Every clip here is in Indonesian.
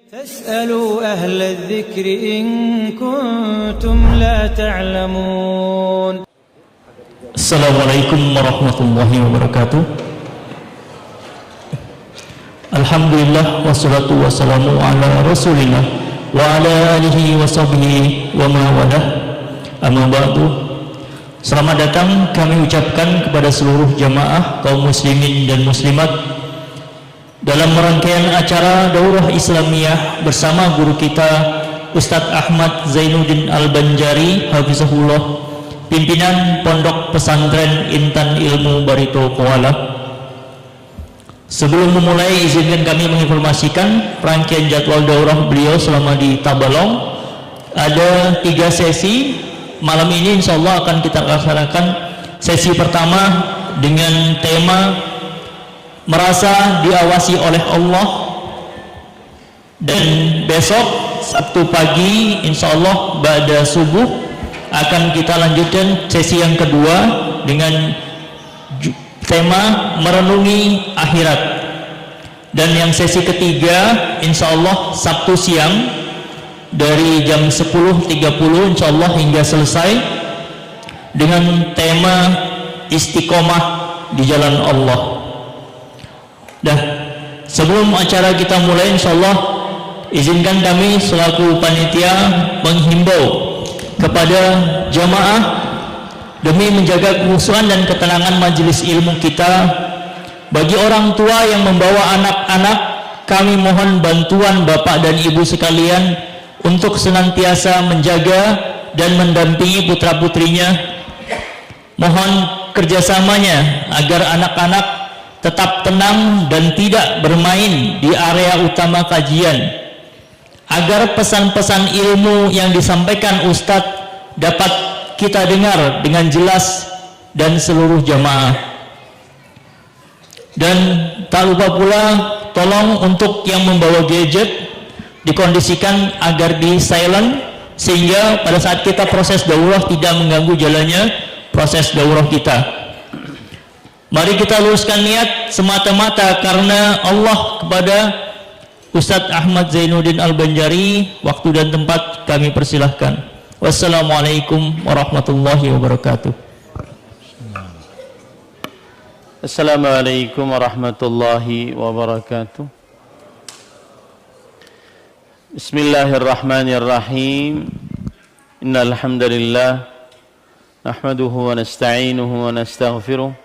فاسألوا أهل الذكر إن كنتم لا تعلمون. Assalamualaikum warahmatullahi wabarakatuh. Alhamdulillah wassalatu wassalamu ala rasulillah wa ala alihi wa sahbihi wa ma walah. Amma ba'du. Selamat datang kami ucapkan kepada seluruh jamaah kaum muslimin dan muslimat dalam rangkaian acara Daurah Islamiyah bersama guru kita Ustadz Ahmad Zainuddin Al-Banjari hafizahullah, pimpinan Pondok Pesantren Intan Ilmu Barito Kuala. Sebelum memulai, izinkan kami menginformasikan rangkaian jadwal daurah beliau selama di Tabalong. Ada 3 sesi. Malam ini insya Allah akan kita laksanakan sesi pertama dengan tema merasa diawasi oleh Allah, dan besok Sabtu pagi insya Allah pada subuh akan kita lanjutkan sesi yang kedua dengan tema merenungi akhirat, dan yang sesi ketiga insya Allah Sabtu siang dari jam 10.30 insya Allah hingga selesai dengan tema istiqomah di jalan Allah. Dah, sebelum acara kita mulai insyaallah izinkan kami selaku panitia menghimbau kepada jamaah demi menjaga kehusuan dan ketenangan majelis ilmu kita. Bagi orang tua yang membawa anak-anak, kami mohon bantuan Bapak dan Ibu sekalian untuk senantiasa menjaga dan mendampingi putra-putrinya. Mohon kerjasamanya agar anak-anak tetap tenang dan tidak bermain di area utama kajian, agar pesan-pesan ilmu yang disampaikan Ustadz dapat kita dengar dengan jelas dan seluruh jamaah. Dan tak lupa pula tolong untuk yang membawa gadget dikondisikan agar di silent, sehingga pada saat kita proses daurah tidak mengganggu jalannya proses daurah kita. Mari kita luruskan niat semata-mata karena Allah kepada Ustadz Ahmad Zainuddin Al-Banjari. Waktu dan tempat kami persilahkan. Wassalamualaikum warahmatullahi wabarakatuh. Assalamualaikum warahmatullahi wabarakatuh. Bismillahirrahmanirrahim. Innal hamdalillah nahmaduhu wa nasta'inuhu wa nastaghfiruh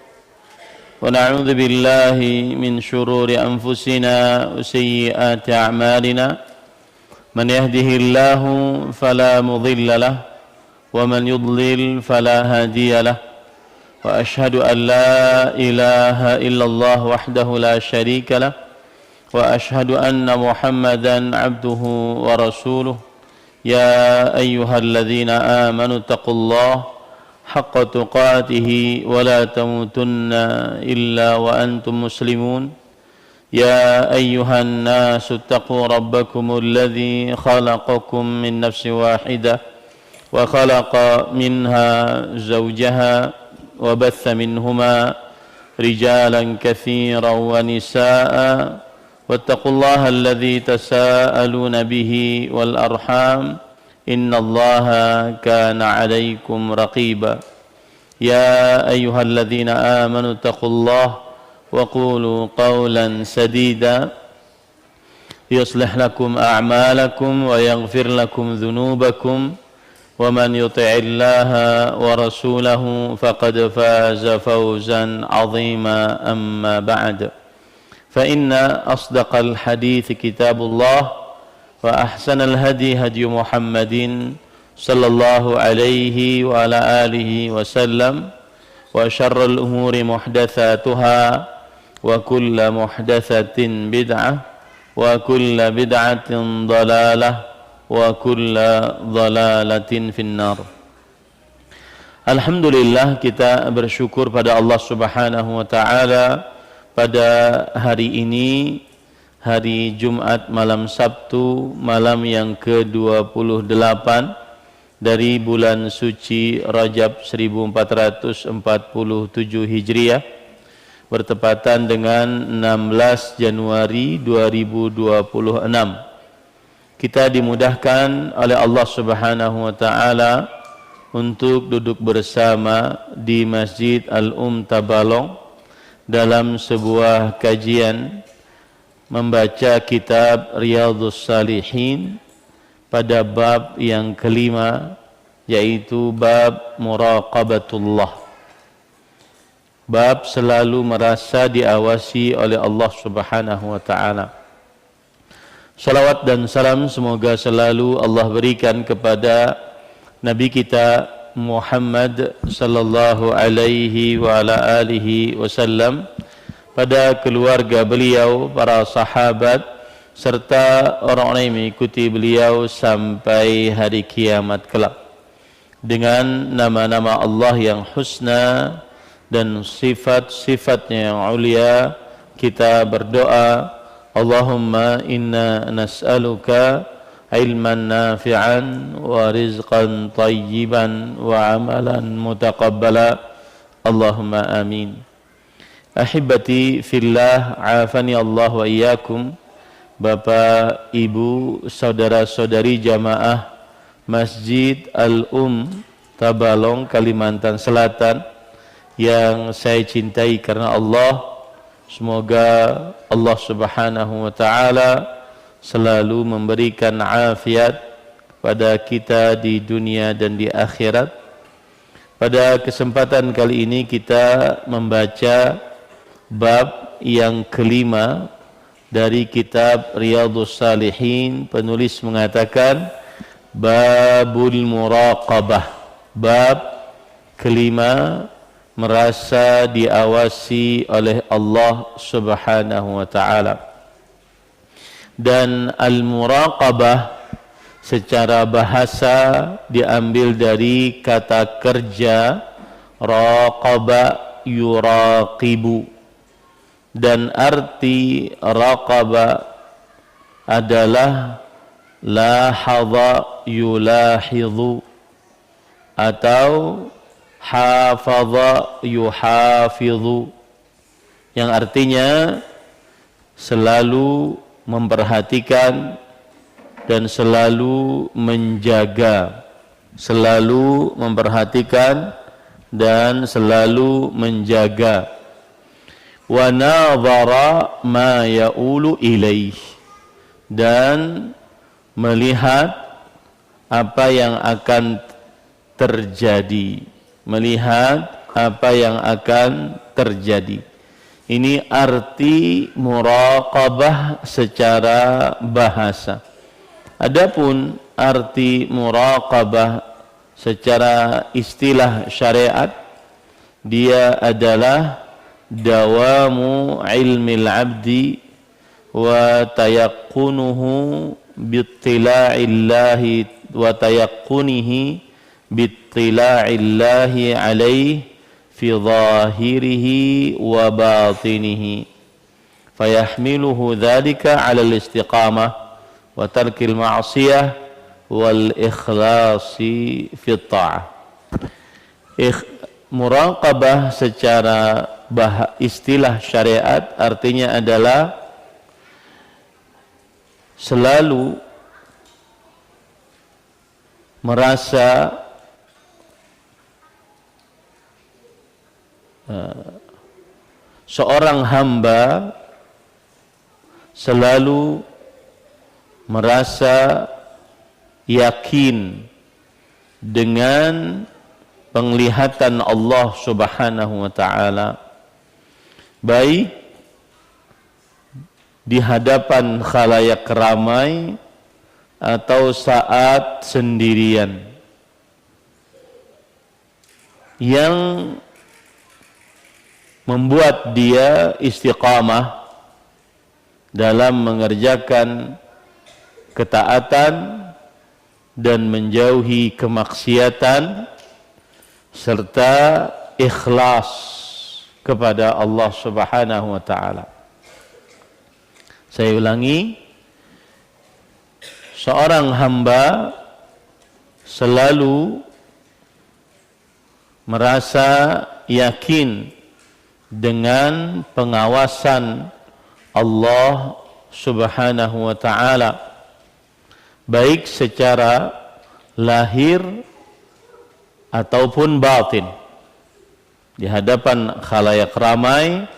wa na'udzu billahi min shururi anfusina wa sayyiati a'malina. Man yahdihillahu fala mudilla lahu wa man yudlil fala hadiya lahu. Wa ashhadu an la ilaha illallah wahdahu la syarika lahu wa ashhadu anna Muhammadan abduhu wa rasuluh. Ya ayyuhalladzina amanu taqullaha haqqa tuqatihi wa la tamutunna illa wa antum muslimun. Ya ayyuhan nasu taqu rabbakumul ladzi khalaqakum min nafsin wahidah wa khalaqa minha zawjaha wa batha minhuma rijalan katsiran wa nisaa'a wattaqullaha alladzi tasaaluna bihi wal arham innallaha kana 'alaikum raqiba. Ya ayyuhalladzina amanu taqullaha wa qulu qawlan sadida yuslih lakum a'malakum wa yaghfir lakum dhunubakum wa man yuti'illaha wa rasulahu faqad faza fawzan 'azima. Amma ba'd, fa inna asdaqal hadits kitabullah wa ahsanal hadi hadi Muhammadin sallallahu alaihi wa ala alihi wasallam wa syarrul umuri muhdatsatuha wa kullu muhdatsatin bid'ah wa kullu bid'atin dhalalah wa kullu dhalalatin finnar. Alhamdulillah, kita bersyukur pada Allah Subhanahu wa taala pada hari ini, hari Jumat malam Sabtu, malam yang ke-28 dari bulan suci Rajab 1447 Hijriah, bertepatan dengan 16 Januari 2026. kita dimudahkan oleh Allah Subhanahu wa taala untuk duduk bersama di Masjid Tabalong dalam sebuah kajian membaca kitab Riyadhus Shalihin pada bab yang kelima, yaitu bab muraqabatullah. Bab selalu merasa diawasi oleh Allah Subhanahu wa taala. Salawat dan salam semoga selalu Allah berikan kepada Nabi kita Muhammad sallallahu alaihi wa ala alihi wasallam, pada keluarga beliau, para sahabat, serta orang-orang yang mengikuti beliau sampai hari kiamat kelak. Dengan nama-nama Allah yang husna dan sifat-sifatnya yang ulia, kita berdoa, Allahumma inna nas'aluka ilman nafi'an wa rizqan tayyiban wa amalan mutaqabbala. Allahumma amin. Ahibati fillah, afani Allah wa iyyakum. Bapak, Ibu, saudara-saudari jamaah Masjid Tabalong, Kalimantan Selatan yang saya cintai karena Allah. Semoga Allah Subhanahu wa taala selalu memberikan afiat pada kita di dunia dan di akhirat. Pada kesempatan kali ini kita membaca bab yang kelima dari kitab Riyadhus Shalihin. Penulis mengatakan babul muraqabah, bab kelima, merasa diawasi oleh Allah Subhanahu wa taala. Dan al-muraqabah secara bahasa diambil dari kata kerja raqaba yuraqibu, dan arti raqaba adalah lahadha yulahidhu atau hafadha yuhafidhu, yang artinya selalu memperhatikan dan selalu menjaga, selalu memperhatikan dan selalu menjaga. Wa nadhara ma ya'ulu ilaih, dan melihat apa yang akan terjadi, melihat apa yang akan terjadi. Ini arti muraqabah secara bahasa. Adapun arti muraqabah secara istilah syariat, dia adalah dawamu ilmil abdi wa tayaqqunuhu bittila'illahi wa tayaqqunihi bittila'illahi alaihi fi zahirihi wa batinihi fayahmiluhu dhalika 'ala al-istiqamah wa tarkil ma'siyah wal ikhlasi fi ta'ah. Muraqabah secara istilah syariat artinya adalah selalu merasa seorang hamba selalu merasa yakin dengan penglihatan Allah Subhanahu wa taala, baik di hadapan khalayak ramai atau saat sendirian, yang membuat dia istiqamah dalam mengerjakan ketaatan dan menjauhi kemaksiatan, serta ikhlas kepada Allah Subhanahu wa taala. Saya ulangi, seorang hamba selalu merasa yakin dengan pengawasan Allah Subhanahu wa taala, baik secara lahir ataupun batin, di hadapan khalayak ramai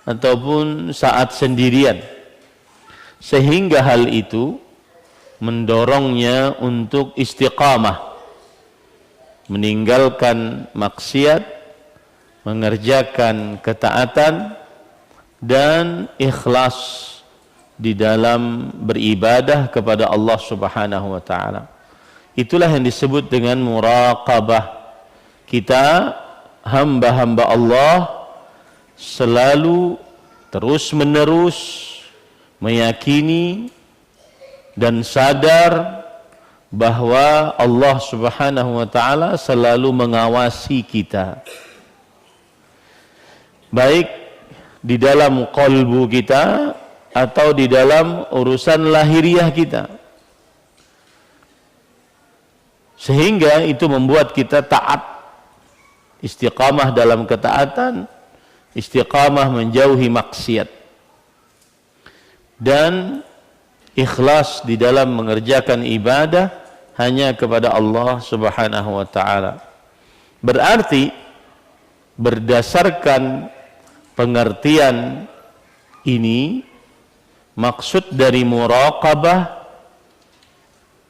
ataupun saat sendirian, sehingga hal itu mendorongnya untuk istiqamah, meninggalkan maksiat, mengerjakan ketaatan, dan ikhlas di dalam beribadah kepada Allah Subhanahu wa taala. Itulah yang disebut dengan muraqabah. Kita hamba-hamba Allah selalu terus-menerus meyakini dan sadar bahwa Allah Subhanahu wa taala selalu mengawasi kita, baik di dalam qalbu kita atau di dalam urusan lahiriah kita, sehingga itu membuat kita taat, istiqamah dalam ketaatan, istiqamah menjauhi maksiat, dan ikhlas di dalam mengerjakan ibadah hanya kepada Allah Subhanahu wa taala. Berarti berdasarkan pengertian ini, maksud dari muraqabah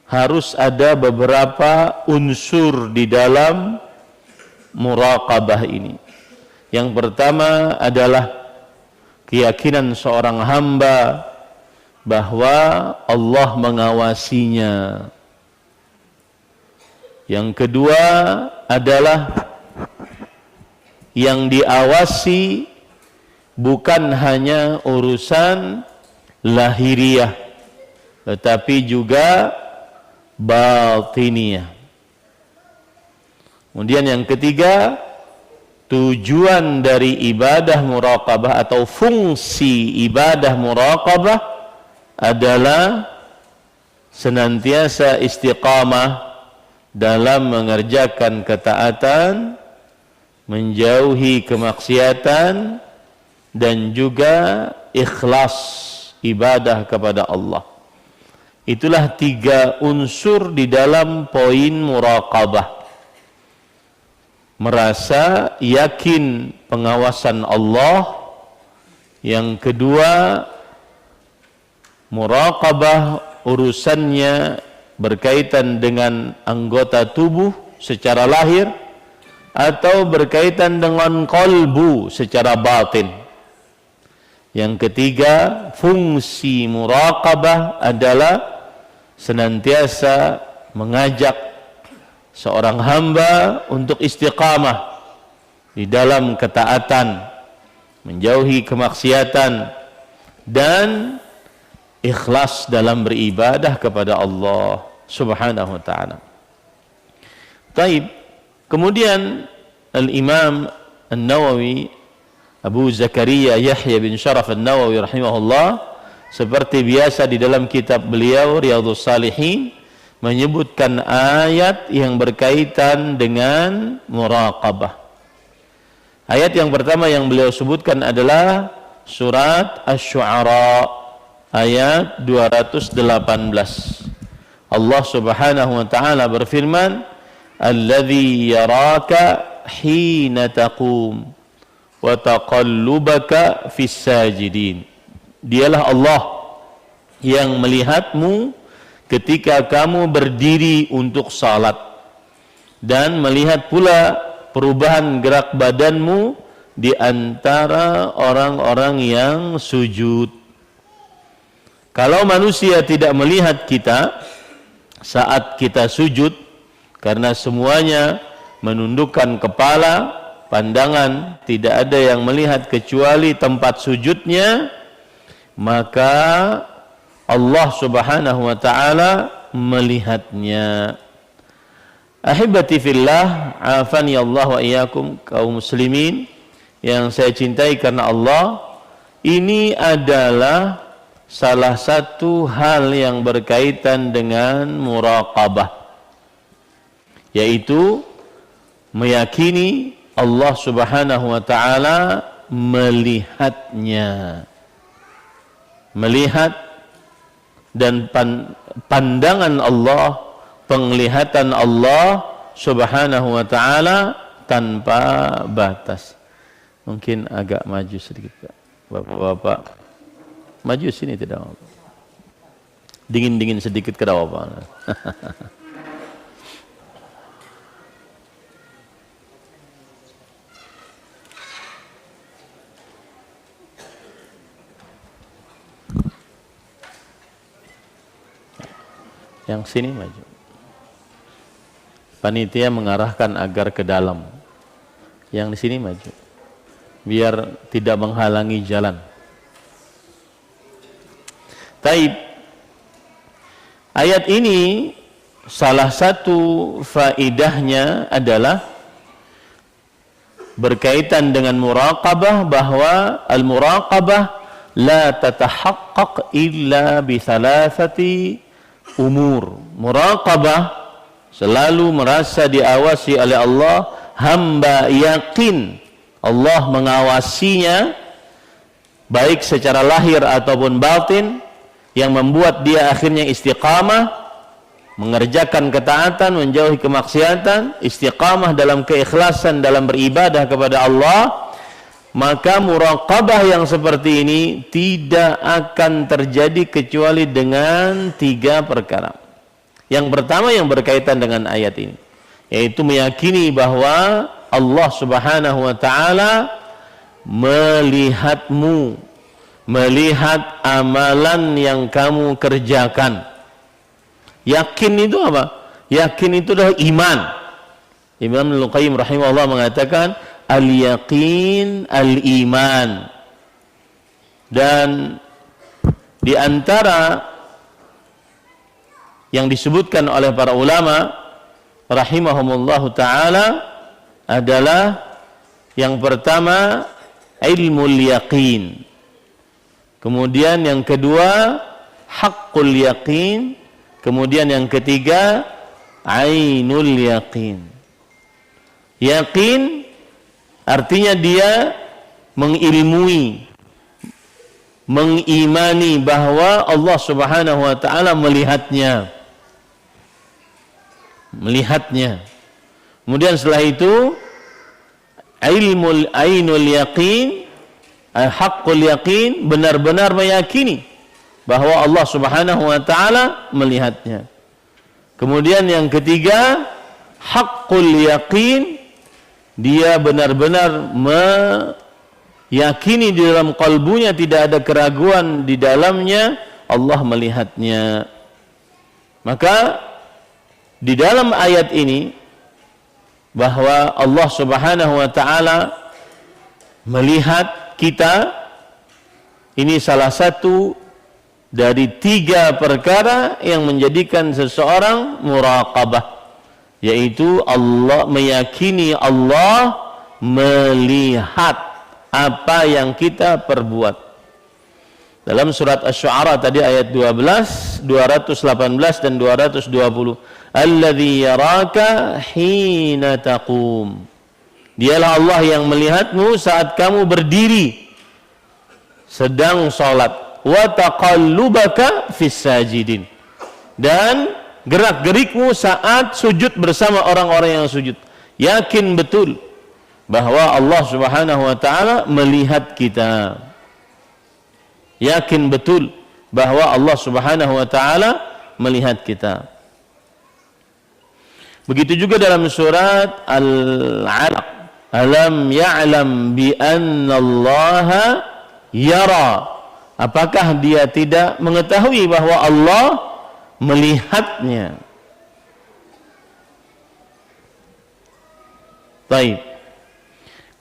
harus ada beberapa unsur di dalam muraqabah ini. Yang pertama adalah keyakinan seorang hamba bahwa Allah mengawasinya. Yang kedua adalah yang diawasi bukan hanya urusan lahiriah, tetapi juga batiniyah. Kemudian yang ketiga, tujuan dari ibadah muraqabah atau fungsi ibadah muraqabah adalah senantiasa istiqamah dalam mengerjakan ketaatan, menjauhi kemaksiatan, dan juga ikhlas ibadah kepada Allah. Itulah 3 unsur di dalam poin muraqabah. Merasa yakin pengawasan Allah. Yang kedua, muraqabah urusannya berkaitan dengan anggota tubuh secara lahir atau berkaitan dengan qalbu secara batin. Yang ketiga, fungsi muraqabah adalah senantiasa mengajak seorang hamba untuk istiqamah di dalam ketaatan, menjauhi kemaksiatan, dan ikhlas dalam beribadah kepada Allah Subhanahu wa taala. Taib. Kemudian Al-Imam An-Nawawi, Abu Zakaria Yahya bin Sharaf An-Nawawi rahimahullah, seperti biasa di dalam kitab beliau Riyadhus Shalihin, menyebutkan ayat yang berkaitan dengan muraqabah. Ayat yang pertama yang beliau sebutkan adalah surat Asy-Syu'ara ayat 218. Allah Subhanahu wa taala berfirman, "Alladzi yaraka hina taqum wa taqallubaka fis sajidin." Dialah Allah yang melihatmu ketika kamu berdiri untuk salat, dan melihat pula perubahan gerak badanmu di antara orang-orang yang sujud. Kalau manusia tidak melihat kita saat kita sujud, karena semuanya menundukkan kepala, pandangan tidak ada yang melihat kecuali tempat sujudnya, maka Allah Subhanahu wa taala melihatnya. Ahibati fillah, afani Allah wa iyyakum, kaum muslimin yang saya cintai karena Allah, ini adalah salah satu hal yang berkaitan dengan muraqabah, yaitu meyakini Allah Subhanahu wa taala melihatnya. Melihat dan pandangan Allah, penglihatan Allah Subhanahu wa ta'ala tanpa batas. Mungkin agak maju sedikit, Pak. Bapak-bapak, maju sini tidak apa-apa. Dingin-dingin sedikit ke apa-apa. Yang sini maju. Panitia mengarahkan agar ke dalam. Yang di sini maju. Biar tidak menghalangi jalan. Taib. Ayat ini salah satu faidahnya adalah berkaitan dengan muraqabah, bahwa al-muraqabah la tatahaqqaq illa bi thalathati umur. Muraqabah selalu merasa diawasi oleh Allah, hamba yakin Allah mengawasinya baik secara lahir ataupun batin, yang membuat dia akhirnya istiqamah, mengerjakan ketaatan, menjauhi kemaksiatan, istiqamah dalam keikhlasan dalam beribadah kepada Allah. Maka muraqabah yang seperti ini tidak akan terjadi kecuali dengan 3 perkara. Yang pertama yang berkaitan dengan ayat ini, yaitu meyakini bahwa Allah Subhanahu wa ta'ala melihatmu, melihat amalan yang kamu kerjakan. Yakin itu apa? Yakin itu adalah iman. Imam Al-Qayyim rahimahullah mengatakan al-yaqin al-iman. Dan di antara yang disebutkan oleh para ulama rahimahumullahu ta'ala adalah yang pertama ilmul yaqin, kemudian yang kedua haqqul yaqin, kemudian yang ketiga ainul yaqin. Yaqin artinya dia mengilmui, mengimani bahwa Allah Subhanahu wa ta'ala melihatnya. Kemudian setelah itu ainul yaqin, haqqul yaqin, benar-benar meyakini bahwa Allah Subhanahu wa ta'ala melihatnya. Kemudian yang ketiga haqqul yaqin, dia benar-benar meyakini di dalam kalbunya, tidak ada keraguan di dalamnya, Allah melihatnya. Maka di dalam ayat ini bahwa Allah Subhanahu wa ta'ala melihat kita, ini salah satu dari 3 perkara yang menjadikan seseorang muraqabah, yaitu Allah meyakini Allah melihat apa yang kita perbuat. Dalam surat Asy-Syu'ara tadi ayat 12, 218 dan 220, alladzi yaraka hina taqum, dialah Allah yang melihatmu saat kamu berdiri sedang salat, wa taqallubaka fis sajidin, dan gerak-gerikmu saat sujud bersama orang-orang yang sujud. Yakin betul bahwa Allah Subhanahu wa ta'ala melihat kita. Yakin betul bahwa Allah Subhanahu wa ta'ala melihat kita. Begitu juga dalam surat Al-Alaq, alam ya'lam bi anna Allah yara, apakah dia tidak mengetahui bahwa Allah melihatnya. Baik.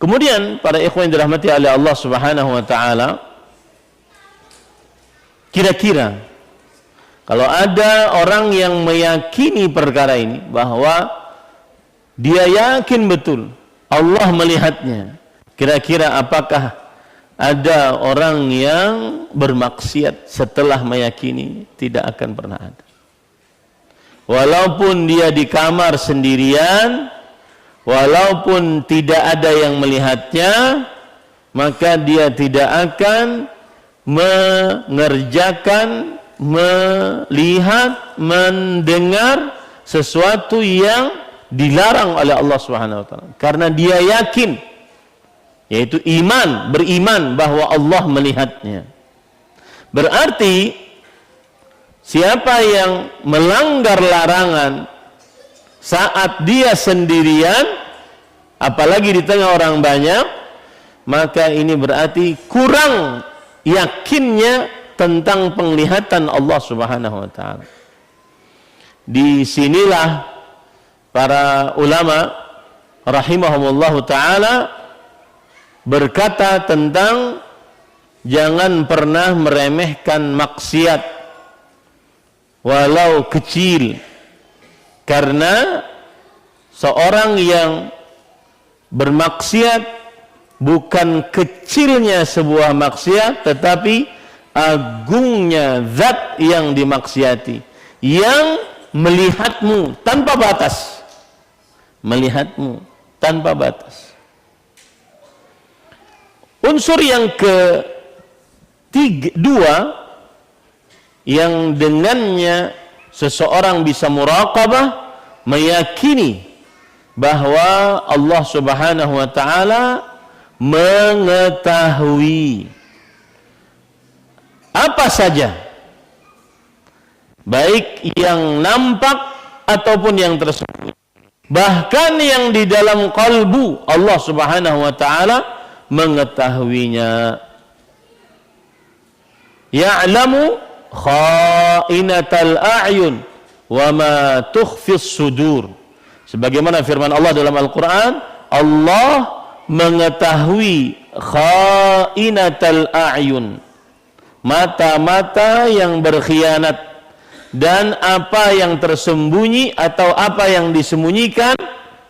Kemudian para ikhwan yang dirahmati oleh Allah Subhanahu wa ta'ala, kira-kira kalau ada orang yang meyakini perkara ini, bahwa dia yakin betul Allah melihatnya, kira-kira apakah ada orang yang bermaksiat setelah meyakini? Tidak akan pernah ada. Walaupun dia di kamar sendirian, walaupun tidak ada yang melihatnya, maka dia tidak akan mengerjakan, melihat, mendengar sesuatu yang dilarang oleh Allah Subhanahu wa taala. Karena dia yakin, yaitu beriman bahwa Allah melihatnya. Berarti siapa yang melanggar larangan saat dia sendirian, apalagi di tengah orang banyak, maka ini berarti kurang yakinnya tentang penglihatan Allah Subhanahu wa taala. Disinilah para ulama rahimahumullahu taala berkata tentang jangan pernah meremehkan maksiat walau kecil, karena seorang yang bermaksiat bukan kecilnya sebuah maksiat, tetapi agungnya zat yang dimaksiati, yang melihatmu tanpa batas, melihatmu tanpa batas. Unsur yang kedua yang dengannya seseorang bisa muraqabah, meyakini bahwa Allah Subhanahu wa taala mengetahui apa saja, baik yang nampak ataupun yang tersembunyi, bahkan yang di dalam kalbu Allah Subhanahu wa taala mengetahuinya. Ya'lamu kha'inatal a'yun wa ma tukhfis sudur. Sebagaimana firman Allah dalam Al-Qur'an, Allah mengetahui kha'inatal a'yun, mata-mata yang berkhianat, dan apa yang tersembunyi atau apa yang disembunyikan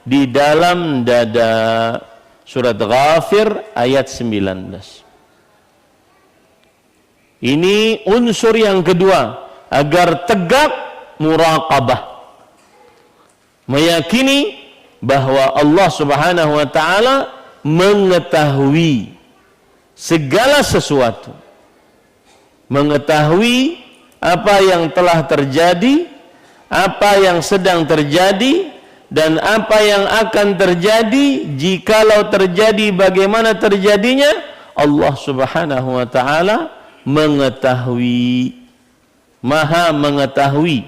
di dalam dada. Surat Ghafir ayat 19. Ini unsur yang kedua agar tegak muraqabah, meyakini bahwa Allah Subhanahu wa taala mengetahui segala sesuatu, mengetahui apa yang telah terjadi, apa yang sedang terjadi, dan apa yang akan terjadi. Jikalau terjadi, bagaimana terjadinya, Allah Subhanahu wa taala mengetahui, maha mengetahui.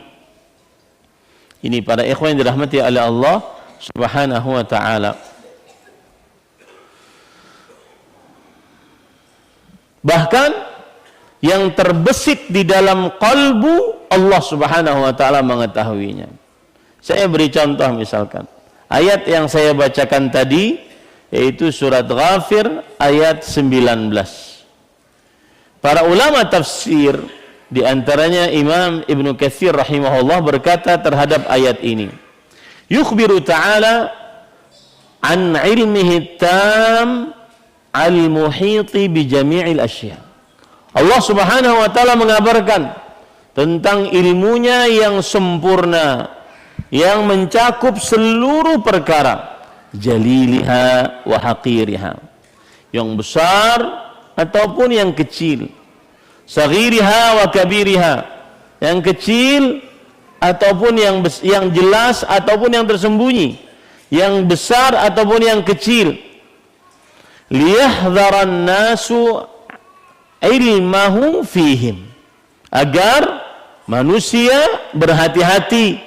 Ini para ikhwan yang dirahmati oleh Allah Subhanahu wa taala. Bahkan yang terbesit di dalam kalbu Allah Subhanahu wa taala mengetahuinya. Saya beri contoh, misalkan ayat yang saya bacakan tadi, yaitu surat Ghafir ayat 19. Para ulama tafsir, di antaranya Imam Ibnu Katsir rahimahullah, berkata terhadap ayat ini, yukhbiru ta'ala an ilmihi tam al-muhiti bi jami'il asya. Allah Subhanahu wa taala mengabarkan tentang ilmunya yang sempurna, yang mencakup seluruh perkara, jaliliha wa haqiriha, yang besar ataupun yang kecil, saghiriha wa kabiriha, yang kecil ataupun yang jelas ataupun yang tersembunyi, yang besar ataupun yang kecil. Liyahdharan nasu ilmahu fihim, agar manusia berhati-hati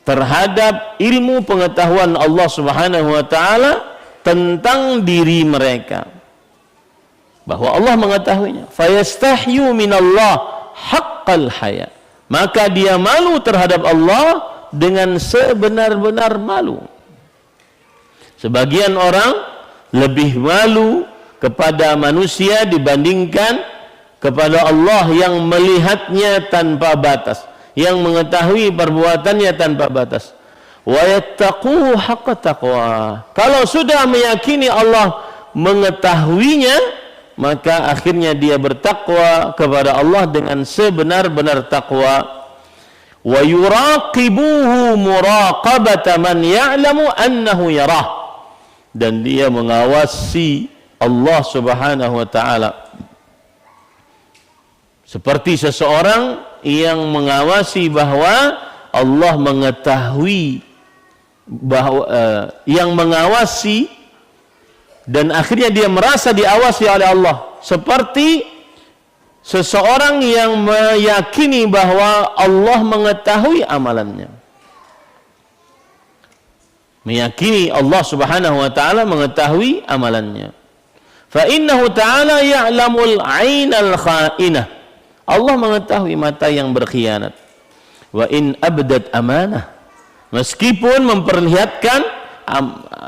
terhadap ilmu pengetahuan Allah Subhanahu wa taala tentang diri mereka, bahwa Allah mengetahuinya. Fayastahyu minallah haqqal haya, maka dia malu terhadap Allah dengan sebenar-benar malu. Sebagian orang lebih malu kepada manusia dibandingkan kepada Allah yang melihatnya tanpa batas, yang mengetahui perbuatannya tanpa batas. Wa yattaquhu haqqa taqwa. Kalau sudah meyakini Allah mengetahuinya, maka akhirnya dia bertakwa kepada Allah dengan sebenar-benar takwa. Wa yuraqibuhu muraqabata man ya'lamu annahu yarah, dan dia mengawasi Allah Subhanahu wa taala seperti seseorang yang mengawasi bahwa Allah mengetahui bahwa yang mengawasi dan akhirnya dia merasa diawasi oleh Allah, seperti seseorang yang meyakini bahwa Allah mengetahui amalannya. Meyakini Allah Subhanahu wa taala mengetahui amalannya. Fa innahu ta'ala ya'lamul 'ainal kha'inah. Allah mengetahui mata yang berkhianat. Wa in abdat amanah. Meskipun memperlihatkan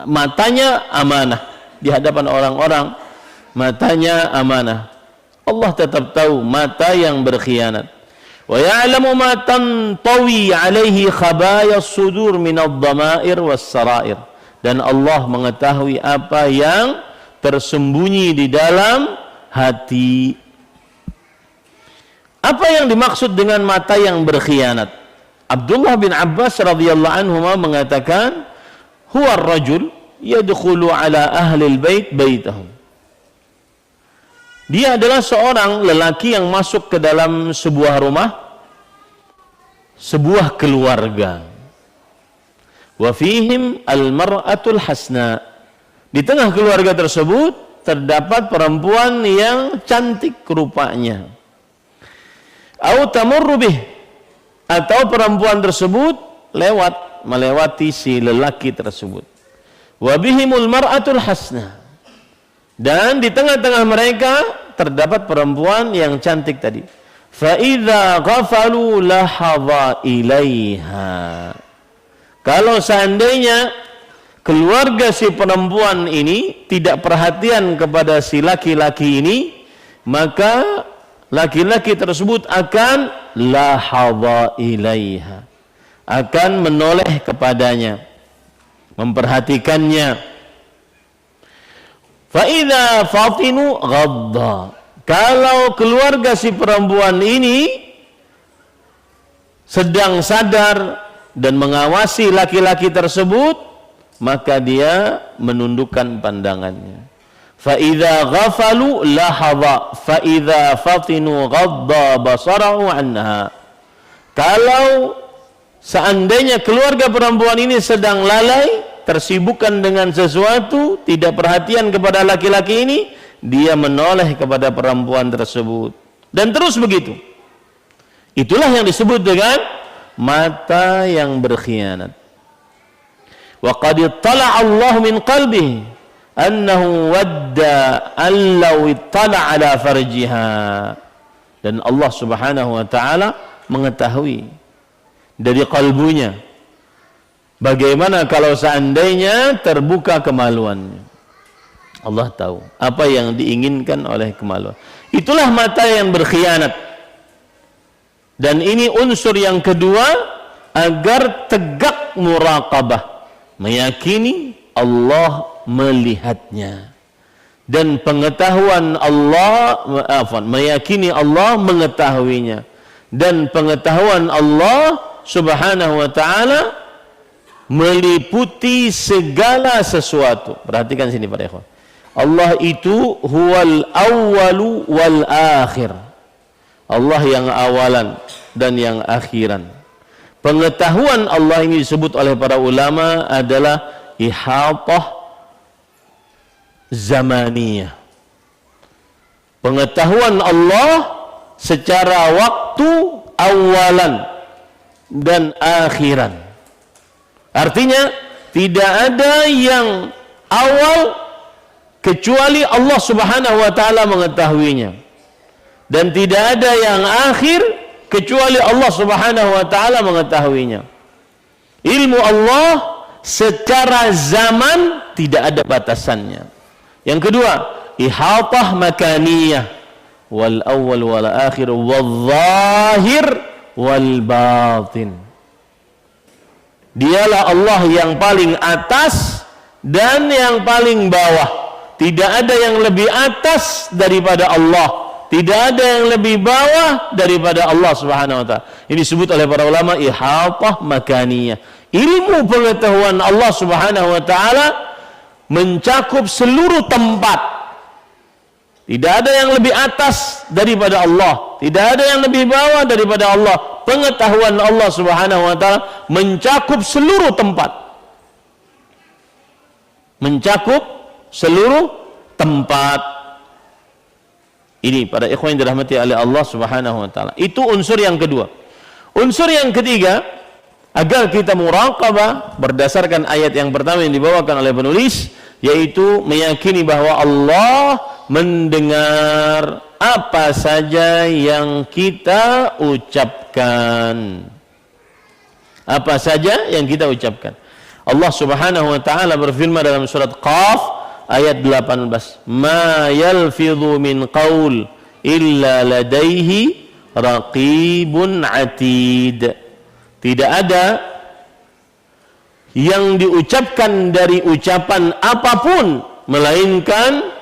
matanya amanah di hadapan orang-orang, matanya amanah, Allah tetap tahu mata yang berkhianat. Wa ya'lamu ma tantawi 'alaihi khabayas sudur min adh-dhamair was-sarair. Dan Allah mengetahui apa yang tersembunyi di dalam hati. Apa yang dimaksud dengan mata yang berkhianat? Abdullah bin Abbas radhiyallahu anhu mengatakan, huwa ar-rajul yadkhulu ala ahli al-bait baitahum. Dia adalah seorang lelaki yang masuk ke dalam sebuah rumah, sebuah keluarga. Wa fihim al-mar'atul hasna. Di tengah keluarga tersebut terdapat perempuan yang cantik rupanya. Au tamurru bih, atau perempuan tersebut melewati si lelaki tersebut. Wa bihimul mar'atul hasna. Dan di tengah-tengah mereka terdapat perempuan yang cantik tadi. Fa idza ghafalu lahadha ilaiha. Kalau seandainya keluarga si perempuan ini tidak perhatian kepada si laki-laki ini, maka laki-laki tersebut akan lahadha ilaiha, akan menoleh kepadanya, memperhatikannya. Fa'idha fatinu ghadda. Kalau keluarga si perempuan ini sedang sadar dan mengawasi laki-laki tersebut, maka dia menundukkan pandangannya. Fa'idha ghafalu lahadha, fa'idha fatinu ghadda basarahu anha. Kalau seandainya keluarga perempuan ini sedang lalai, tersibukkan dengan sesuatu, tidak perhatian kepada laki-laki ini, dia menoleh kepada perempuan tersebut. Dan terus begitu. Itulah yang disebut dengan mata yang berkhianat. Wa qad ittala Allah min qalbihi annahu wadda allau ittala ala farjiha. Dan Allah Subhanahu wa taala mengetahui dari kalbunya bagaimana kalau seandainya terbuka kemaluannya. Allah tahu apa yang diinginkan oleh kemaluan. Itulah mata yang berkhianat. Dan ini unsur yang kedua agar tegak muraqabah, meyakini Allah melihatnya. Dan pengetahuan Allah, meyakini Allah mengetahuinya. Dan pengetahuan Allah Subhanahu wa taala meliputi segala sesuatu. Perhatikan sini para ikhwan. Allah itu huwal awwalu wal akhir. Allah yang awalan dan yang akhiran. Pengetahuan Allah ini disebut oleh para ulama adalah ihatah zamaniyah. Pengetahuan Allah secara waktu awalan dan akhiran. Artinya tidak ada yang awal kecuali Allah Subhanahu wa taala mengetahuinya, dan tidak ada yang akhir kecuali Allah Subhanahu wa taala mengetahuinya. Ilmu Allah secara zaman tidak ada batasannya. Yang kedua, ihatah makaniyah, wal awwal wal akhir wal zahir wal batin. Dialah Allah yang paling atas dan yang paling bawah. Tidak ada yang lebih atas daripada Allah, tidak ada yang lebih bawah daripada Allah Subhanahu wa taala. Ini disebut oleh para ulama ihatah makaniyah. Ilmu pengetahuan Allah Subhanahu wa taala mencakup seluruh tempat Tidak ada yang lebih atas daripada Allah, tidak ada yang lebih bawah daripada Allah. Pengetahuan Allah Subhanahu wa taala mencakup seluruh tempat. Mencakup seluruh tempat. Ini para ikhwan yang dirahmati oleh Allah Subhanahu wa taala. Itu unsur yang kedua. Unsur yang ketiga, agar kita muraqabah berdasarkan ayat yang pertama yang dibawakan oleh penulis, yaitu meyakini bahwa Allah mendengar apa saja yang kita ucapkan. Apa saja yang kita ucapkan. Allah Subhanahu wa taala berfirman dalam surat Qaf ayat 18, "Ma yalfidhu min qaul illa ladaihi raqibun atid." Tidak ada yang diucapkan dari ucapan apapun melainkan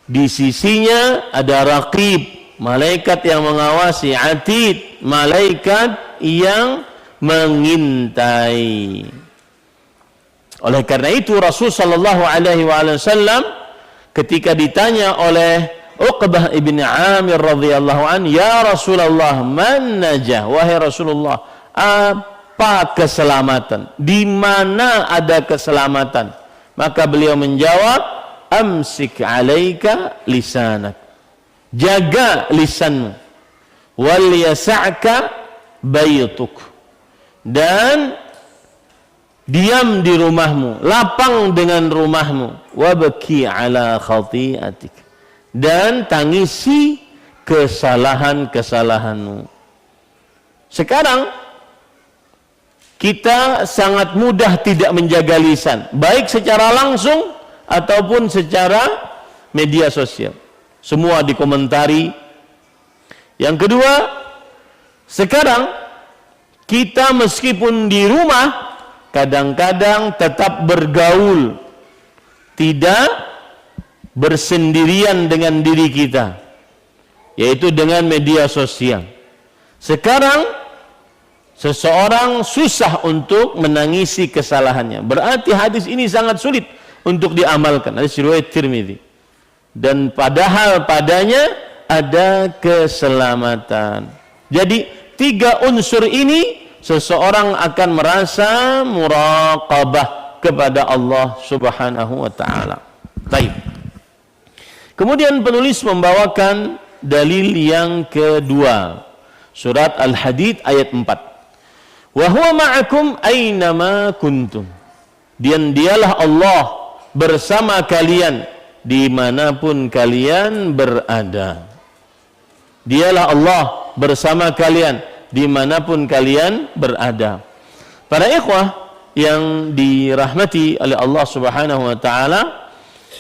di sisinya ada raqib, malaikat yang mengawasi, atid, malaikat yang mengintai. Oleh karena itu Rasul sallallahu alaihi wasallam ketika ditanya oleh Uqbah ibn Amir radhiyallahu an, "Ya Rasulullah, man najah?" Wahai Rasulullah, apa keselamatan? Di mana ada keselamatan? Maka beliau menjawab, "Amsik 'alaika lisanak." Jaga lisanmu. Wal yas'aka baituk. Dan diam di rumahmu, lapang dengan rumahmu. Wabki 'ala khati'atik. Dan tangisi kesalahan-kesalahanmu. Sekarang kita sangat mudah tidak menjaga lisan, baik secara langsung ataupun secara media sosial. Semua dikomentari. Yang kedua, sekarang kita meskipun di rumah kadang-kadang tetap bergaul, tidak bersendirian dengan diri kita, yaitu dengan media sosial. Sekarang seseorang susah untuk menangisi kesalahannya. Berarti hadis ini sangat sulit untuk diamalkan. Hadis riwayat Tirmidzi. Dan padahal padanya ada keselamatan. Jadi 3 unsur ini seseorang akan merasa muraqabah kepada Allah Subhanahu wa taala. Baik. Kemudian penulis membawakan dalil yang kedua. Surat Al-Hadid ayat 4. Wa huwa ma'akum aynama kuntum. Dan dialah Allah bersama kalian dimanapun kalian berada. Dialah Allah bersama kalian dimanapun kalian berada. Para ikhwah yang dirahmati oleh Allah Subhanahu wa taala,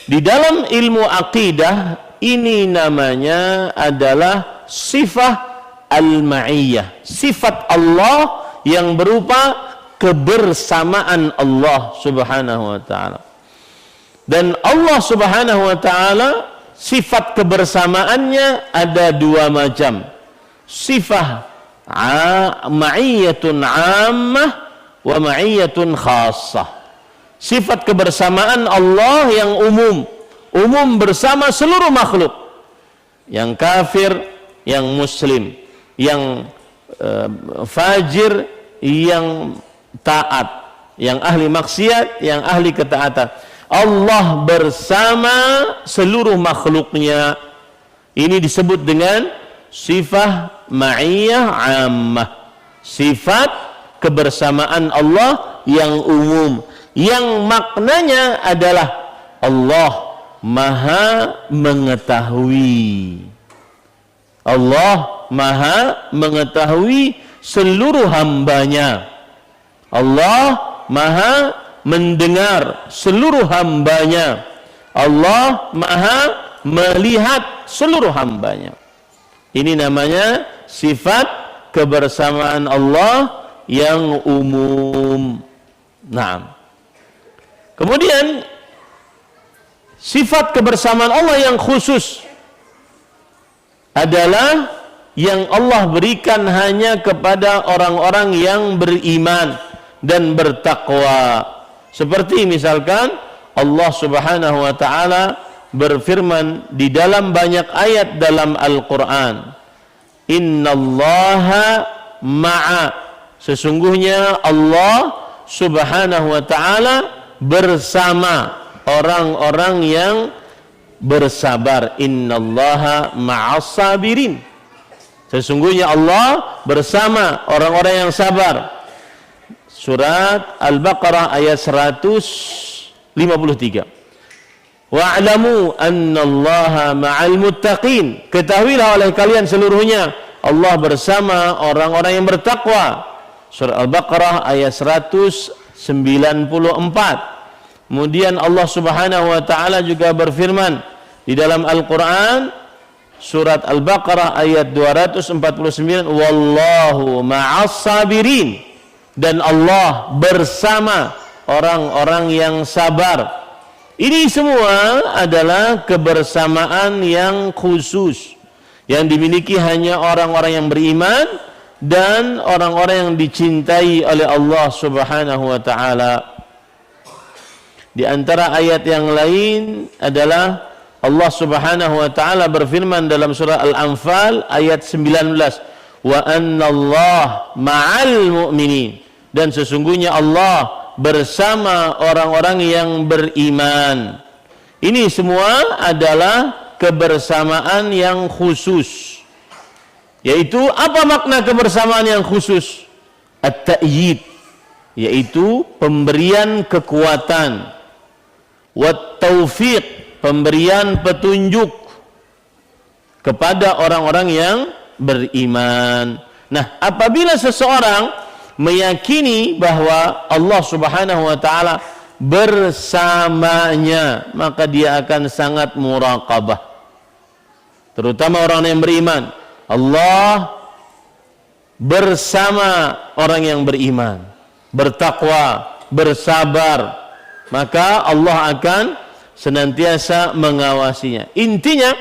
di dalam ilmu akidah ini namanya adalah sifat al-ma'iyyah, sifat Allah yang berupa kebersamaan Allah Subhanahu wa taala. Dan Allah Subhanahu wa taala sifat kebersamaannya ada 2 macam. Sifat ma'iyyatun 'ammah wa ma'iyyatun khassah. Sifat kebersamaan Allah yang umum bersama seluruh makhluk. Yang kafir, yang muslim, yang fajir, yang taat, yang ahli maksiat, yang ahli ketaatan. Allah bersama seluruh makhluknya. Ini disebut dengan sifat ma'iyyah 'ammah. Sifat kebersamaan Allah yang umum, yang maknanya adalah Allah Maha mengetahui. Allah Maha mengetahui seluruh hambanya. Allah Maha mendengar seluruh hambanya. Allah Maha melihat seluruh hambanya. Ini namanya sifat kebersamaan Allah yang umum. Nah, kemudian sifat kebersamaan Allah yang khusus adalah yang Allah berikan hanya kepada orang-orang yang beriman dan bertakwa. Seperti misalkan Allah Subhanahu wa taala berfirman di dalam banyak ayat dalam Al-Quran, innallaha ma'a, sesungguhnya Allah subhanahu wa ta'ala bersama orang-orang yang bersabar. Innallaha ma'as sabirin, sesungguhnya Allah bersama orang-orang yang sabar. Surat Al-Baqarah ayat 153. Wa'lamu annallaha ma'al muttaqin, ketahuilah oleh kalian seluruhnya Allah bersama orang-orang yang bertakwa. Surah Al-Baqarah ayat 194. Kemudian Allah Subhanahu wa taala juga berfirman di dalam Al-Qur'an, surat Al-Baqarah ayat 249, wallahu ma'as sabirin, dan Allah bersama orang-orang yang sabar. Ini semua adalah kebersamaan yang khusus yang dimiliki hanya orang-orang yang beriman dan orang-orang yang dicintai oleh Allah Subhanahu wa taala. Di antara ayat yang lain adalah Allah Subhanahu wa taala berfirman dalam surah Al-Anfal ayat 19, wa annallaha ma'al mu'minin, dan sesungguhnya Allah bersama orang-orang yang beriman. Ini semua adalah kebersamaan yang khusus. Yaitu apa makna kebersamaan yang khusus? At-ta'yid, yaitu pemberian kekuatan. Wat-taufiq, pemberian petunjuk kepada orang-orang yang beriman. Nah, apabila seseorang meyakini bahwa Allah Subhanahu wa taala bersamanya, maka dia akan sangat muraqabah. Terutama orang yang beriman. Allah bersama orang yang beriman, bertakwa, bersabar, maka Allah akan senantiasa mengawasinya. Intinya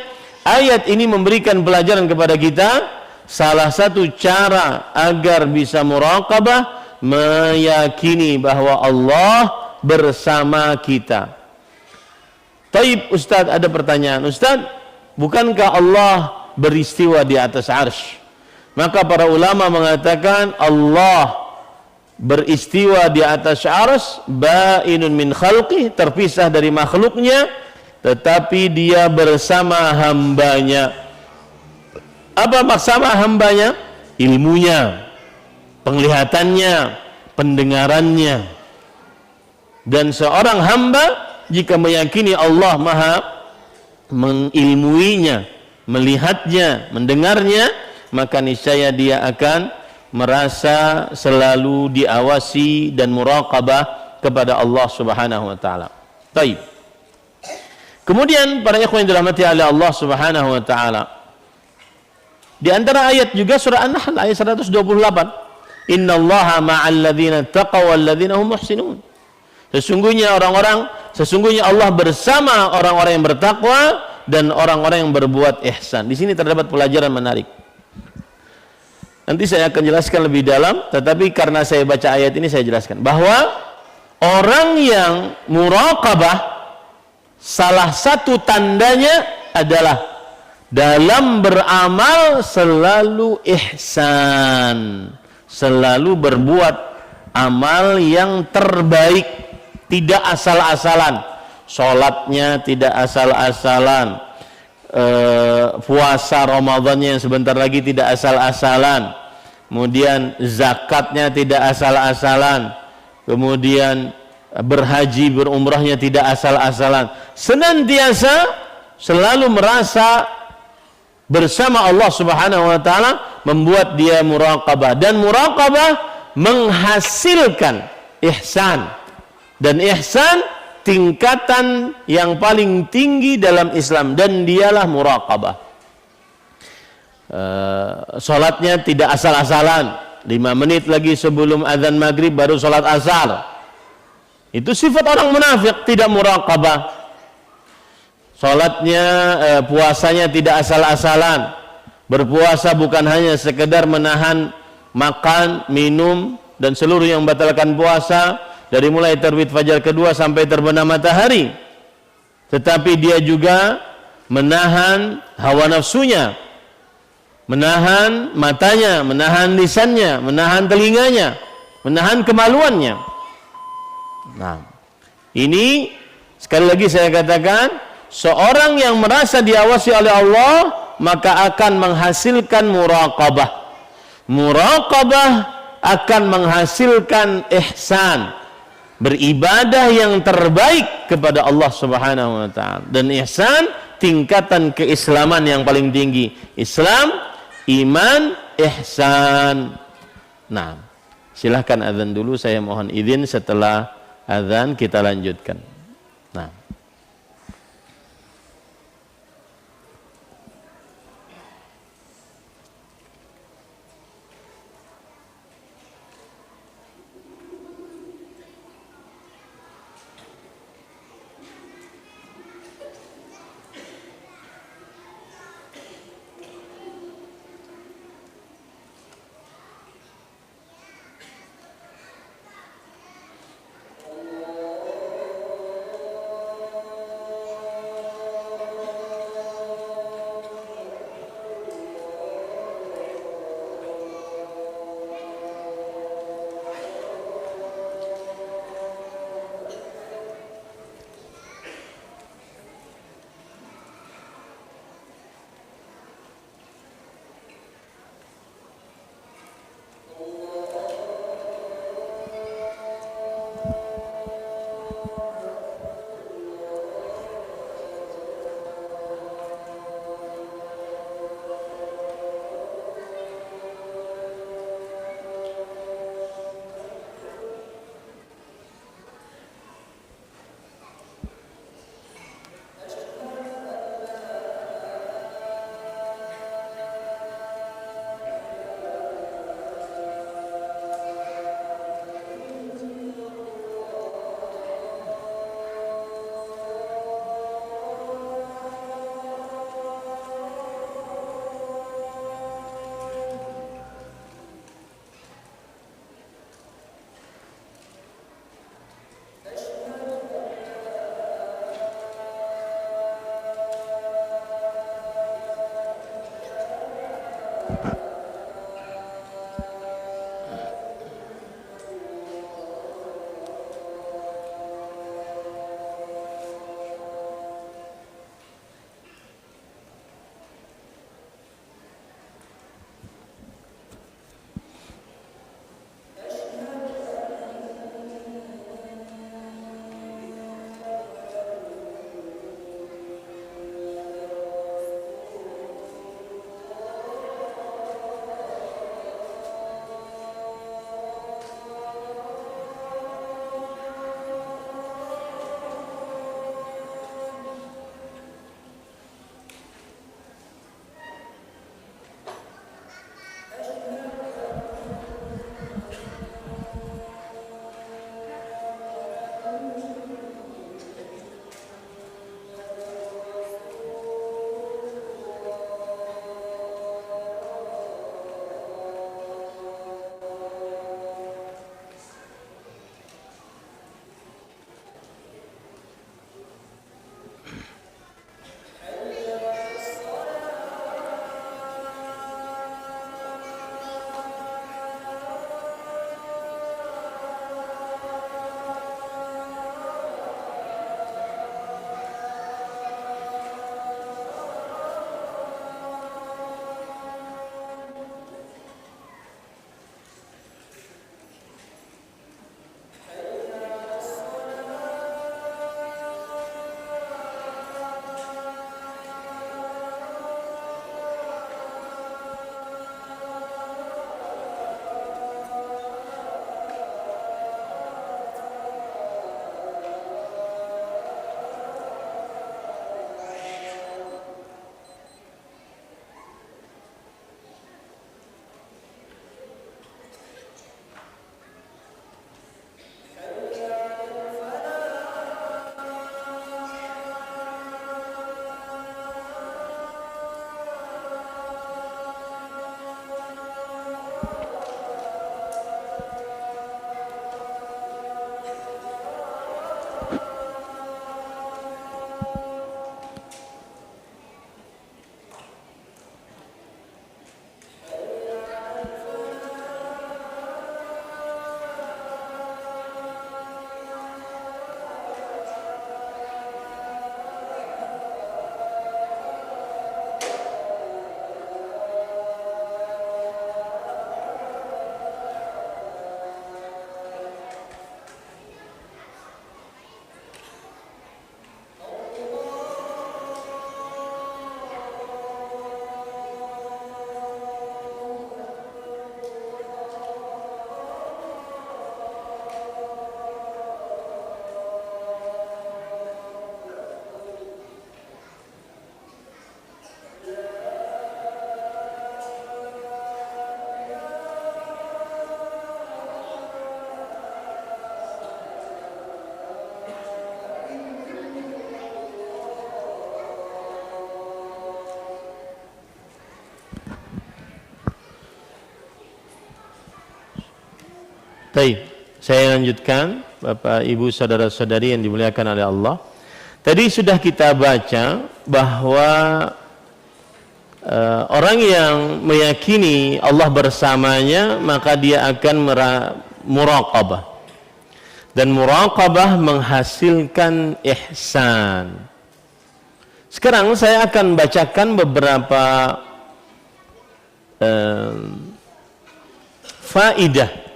ayat ini memberikan pelajaran kepada kita. Salah satu cara agar bisa muraqabah, meyakini bahwa Allah bersama kita. Taib, Ustaz, ada pertanyaan. Ustaz, bukankah Allah beristiwa di atas arsy? Maka para ulama mengatakan Allah beristiwa di atas arsy ba'inun min khalqih, terpisah dari makhluknya, tetapi dia bersama hambanya. Apa bersama hambanya? Ilmunya, penglihatannya, pendengarannya. Dan seorang hamba jika meyakini Allah maha mengilmuinya, melihatnya, mendengarnya, maka niscaya dia akan merasa selalu diawasi dan muraqabah kepada Allah Subhanahu wa taala. Baik. Kemudian para ikhwan yang dirahmati oleh Allah Subhanahu wa taala, di antara ayat juga surah An-Nahl ayat 128. Innallaha ma'al ladzina taqaw wal ladzina hum muhsinun. Sesungguhnya Allah bersama orang-orang yang bertakwa dan orang-orang yang berbuat ihsan. Di sini terdapat pelajaran menarik. Nanti saya akan jelaskan lebih dalam, tetapi karena saya baca ayat ini saya jelaskan bahwa orang yang muraqabah salah satu tandanya adalah dalam beramal selalu ihsan, selalu berbuat amal yang terbaik, tidak asal-asalan. Sholatnya tidak asal-asalan, puasa Ramadannya yang sebentar lagi tidak asal-asalan, kemudian zakatnya tidak asal-asalan, kemudian berhaji berumrahnya tidak asal-asalan, senantiasa selalu merasa bersama Allah Subhanahu wa taala, membuat dia muraqabah, dan muraqabah menghasilkan ihsan, dan ihsan tingkatan yang paling tinggi dalam Islam, dan dialah muraqabah. Salatnya tidak asal-asalan, 5 menit lagi sebelum azan maghrib baru salat asar. Itu sifat orang munafik, tidak muraqabah. Salatnya, puasanya tidak asal-asalan. Berpuasa bukan hanya sekedar menahan makan, minum, dan seluruh yang membatalkan puasa, dari mulai terbit fajar kedua sampai terbenam matahari. tetapi dia juga menahan hawa nafsunya, menahan matanya, menahan lisannya, menahan telinganya, menahan kemaluannya. Nah, ini sekali lagi saya katakan, seorang yang merasa diawasi oleh Allah maka akan menghasilkan muraqabah. Muraqabah akan menghasilkan ihsan, beribadah yang terbaik kepada Allah Subhanahu wa taala. Dan ihsan tingkatan keislaman yang paling tinggi. Islam, iman, ihsan. Nah, silahkan azan dulu, saya mohon izin setelah azan kita lanjutkan. Nah. Baik, saya lanjutkan, Bapak, Ibu, saudara-saudari yang dimuliakan oleh Allah. Tadi sudah kita baca bahwa orang yang meyakini Allah bersamanya, maka dia akan muraqabah. Dan muraqabah menghasilkan ihsan. Sekarang saya akan bacakan beberapa faidah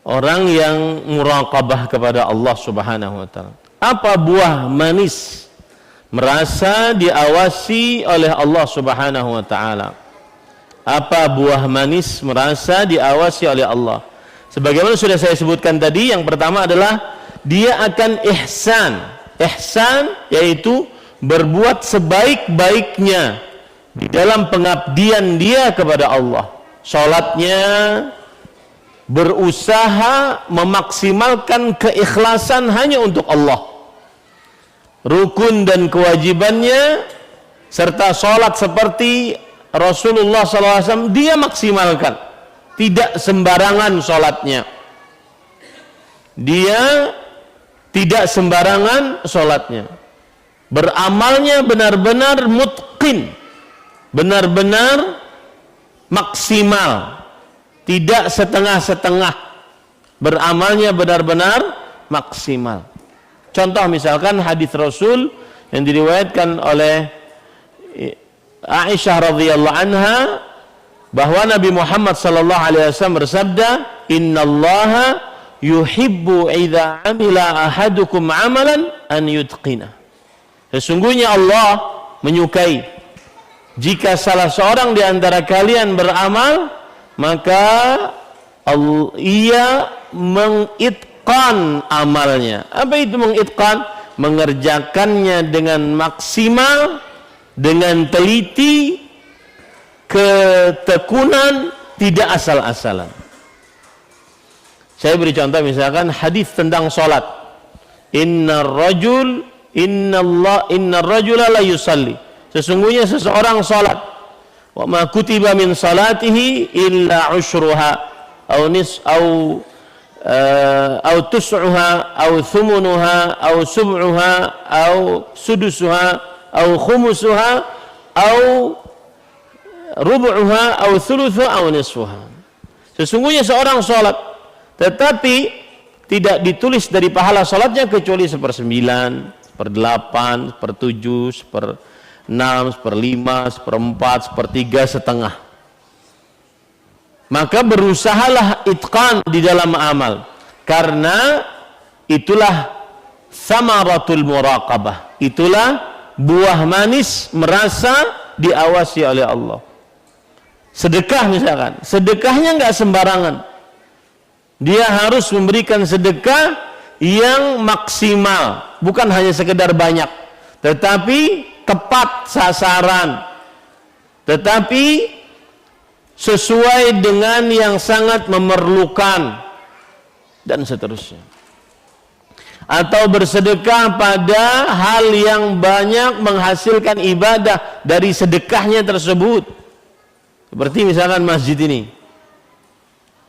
orang yang muraqabah kepada Allah Subhanahu wa taala. Apa buah manis merasa diawasi oleh Allah Subhanahu wa taala? Apa buah manis merasa diawasi oleh Allah? Sebagaimana sudah saya sebutkan tadi, yang pertama adalah dia akan ihsan. Ihsan yaitu berbuat sebaik-baiknya di dalam pengabdian dia kepada Allah. Salatnya, berusaha memaksimalkan keikhlasan hanya untuk Allah. Rukun dan kewajibannya serta salat seperti Rasulullah SAW dia maksimalkan. Tidak sembarangan salatnya. Dia tidak sembarangan salatnya. Beramalnya benar-benar mutqin, benar-benar maksimal, tidak setengah-setengah. Beramalnya benar-benar maksimal. Contoh misalkan hadis Rasul yang diriwayatkan oleh Aisyah radhiyallahu anha bahwa Nabi Muhammad sallallahu alaihi wasallam bersabda, "Innallaha yuhibbu idza amila ahadukum amalan an yutqina." Sesungguhnya Allah menyukai jika salah seorang di antara kalian beramal, maka ia mengitqan amalnya. Apa itu mengitqan? Mengerjakannya dengan maksimal, dengan teliti, ketekunan, tidak asal-asalan. Saya beri contoh misalkan hadis tentang salat. Innar rajula la yusalli. Sesungguhnya seseorang salat. Wa ma kutiba min salatihi illa ushruha aw tus'uha aw thumunuha aw sub'uha aw sudusuha aw khumusuha aw rubu'uha aw thuluthu aw nisfuha. Sesungguhnya seorang salat tetapi tidak ditulis dari pahala salatnya kecuali 1/9, 1/8, 1/7, 1/6, 1/5, 1/4, 1/3, setengah. Maka berusahalah itqan di dalam amal, karena itulah samaratul muraqabah, itulah buah manis merasa diawasi oleh Allah. Sedekah misalkan, sedekahnya nggak sembarangan. Dia harus memberikan sedekah yang maksimal, bukan hanya sekedar banyak, tetapi tepat sasaran, tetapi sesuai dengan yang sangat memerlukan, dan seterusnya. Atau bersedekah pada hal yang banyak menghasilkan ibadah dari sedekahnya tersebut, seperti misalkan masjid ini.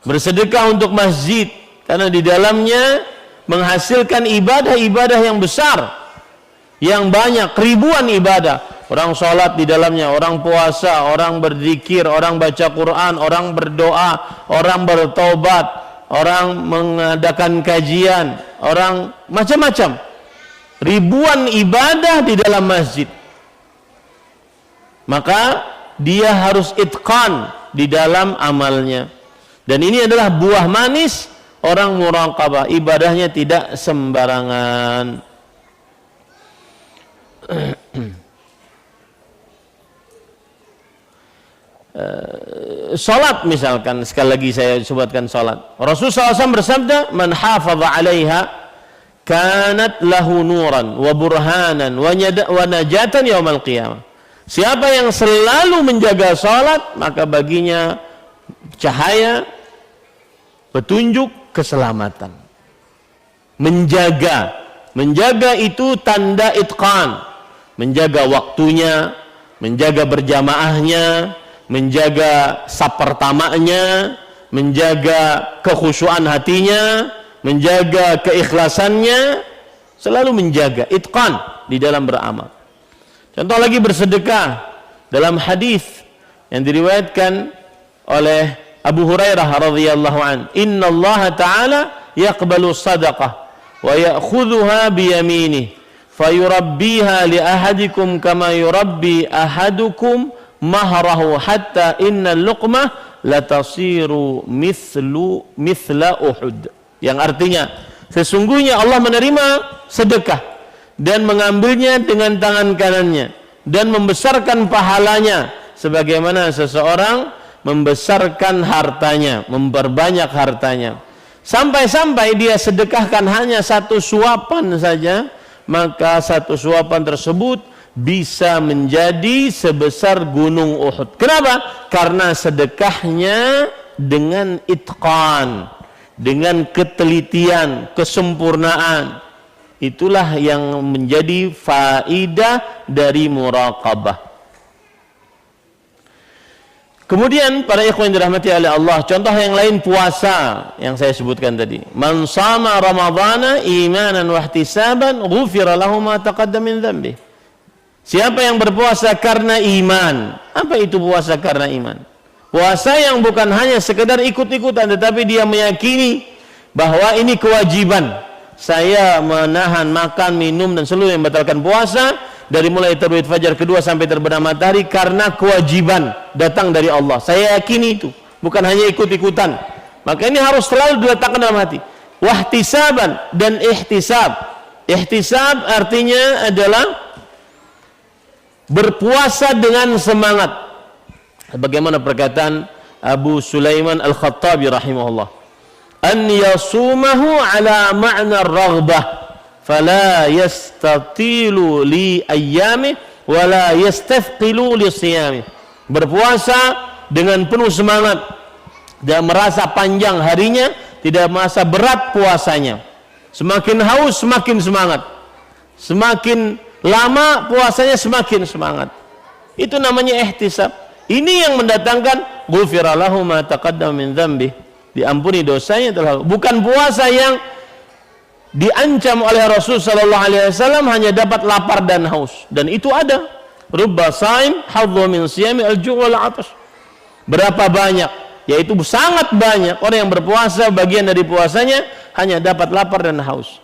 Bersedekah untuk masjid karena di dalamnya menghasilkan ibadah-ibadah yang besar, yang banyak, ribuan ibadah. Orang sholat di dalamnya, orang puasa, orang berzikir, orang baca Quran, orang berdoa, orang bertobat, orang mengadakan kajian, orang macam-macam. Ribuan ibadah di dalam masjid. Maka dia harus itqan di dalam amalnya. Dan ini adalah buah manis orang muraqabah, ibadahnya tidak sembarangan. Salat misalkan, sekali lagi saya sebutkan salat. Rasulullah SAW bersabda, "Man hafadha 'alaiha kanat lahu nuran wa burhanan wa najatan yaumal qiyamah." Siapa yang selalu menjaga salat, maka baginya cahaya, petunjuk, keselamatan. Menjaga itu tanda itqan. Menjaga waktunya, menjaga berjamaahnya, menjaga saf pertamanya, menjaga kekhusyuan hatinya, menjaga keikhlasannya, selalu menjaga itqan di dalam beramal. Contoh lagi bersedekah dalam hadis yang diriwayatkan oleh Abu Hurairah radhiyallahu an, "Innallaha ta'ala yaqbalu sadaqah wa ya'khudhuha bi yaminihi fayurabbiha li ahadikum kama yurabbi ahadukum mahrahu hatta innal luqmah latasiru mithla Uhud." Yang artinya, sesungguhnya Allah menerima sedekah dan mengambilnya dengan tangan kanannya dan membesarkan pahalanya sebagaimana seseorang membesarkan hartanya, memperbanyak hartanya. Sampai-sampai dia sedekahkan hanya satu suapan saja, maka satu suapan tersebut bisa menjadi sebesar gunung Uhud. Kenapa? Karena sedekahnya dengan itqan, dengan ketelitian, kesempurnaan. Itulah yang menjadi faidah dari muraqabah. Kemudian para ikhwan yang dirahmati oleh Allah, contoh yang lain puasa yang saya sebutkan tadi. Man shama ramadhana imanan wa ihtisaban ghufira lahu ma taqaddama min dhanbi. Siapa yang berpuasa karena iman? Apa itu puasa karena iman? Puasa yang bukan hanya sekedar ikut-ikutan, tetapi dia meyakini bahwa ini kewajiban. Saya menahan makan, minum dan seluruh yang membatalkan puasa dari mulai terbit fajar kedua sampai terbenam matahari karena kewajiban datang dari Allah. Saya yakini itu, bukan hanya ikut-ikutan. Maka ini harus selalu diletakkan dalam hati. Wahtisaban dan ihtisab. Ihtisab artinya adalah berpuasa dengan semangat. Bagaimana perkataan Abu Sulaiman Al-Khattabi rahimahullah, an yasumahu ala ma'na raghbah fala yastatilu li ayyami wala yastafqilu li siyami. Berpuasa dengan penuh semangat dan merasa panjang harinya, tidak merasa berat puasanya. Semakin haus semakin semangat, semakin lama puasanya semakin semangat. Itu namanya ihtisab. Ini yang mendatangkan ghufira lahu ma taqaddama min dzambi, diampuni dosanya telah. Bukan puasa yang diancam oleh Rasul sallallahu alaihi wasallam hanya dapat lapar dan haus, dan itu ada. Rubba saim hadhu min siyami al-ju' wal 'atash. Berapa banyak, yaitu sangat banyak orang yang berpuasa, bagian dari puasanya hanya dapat lapar dan haus.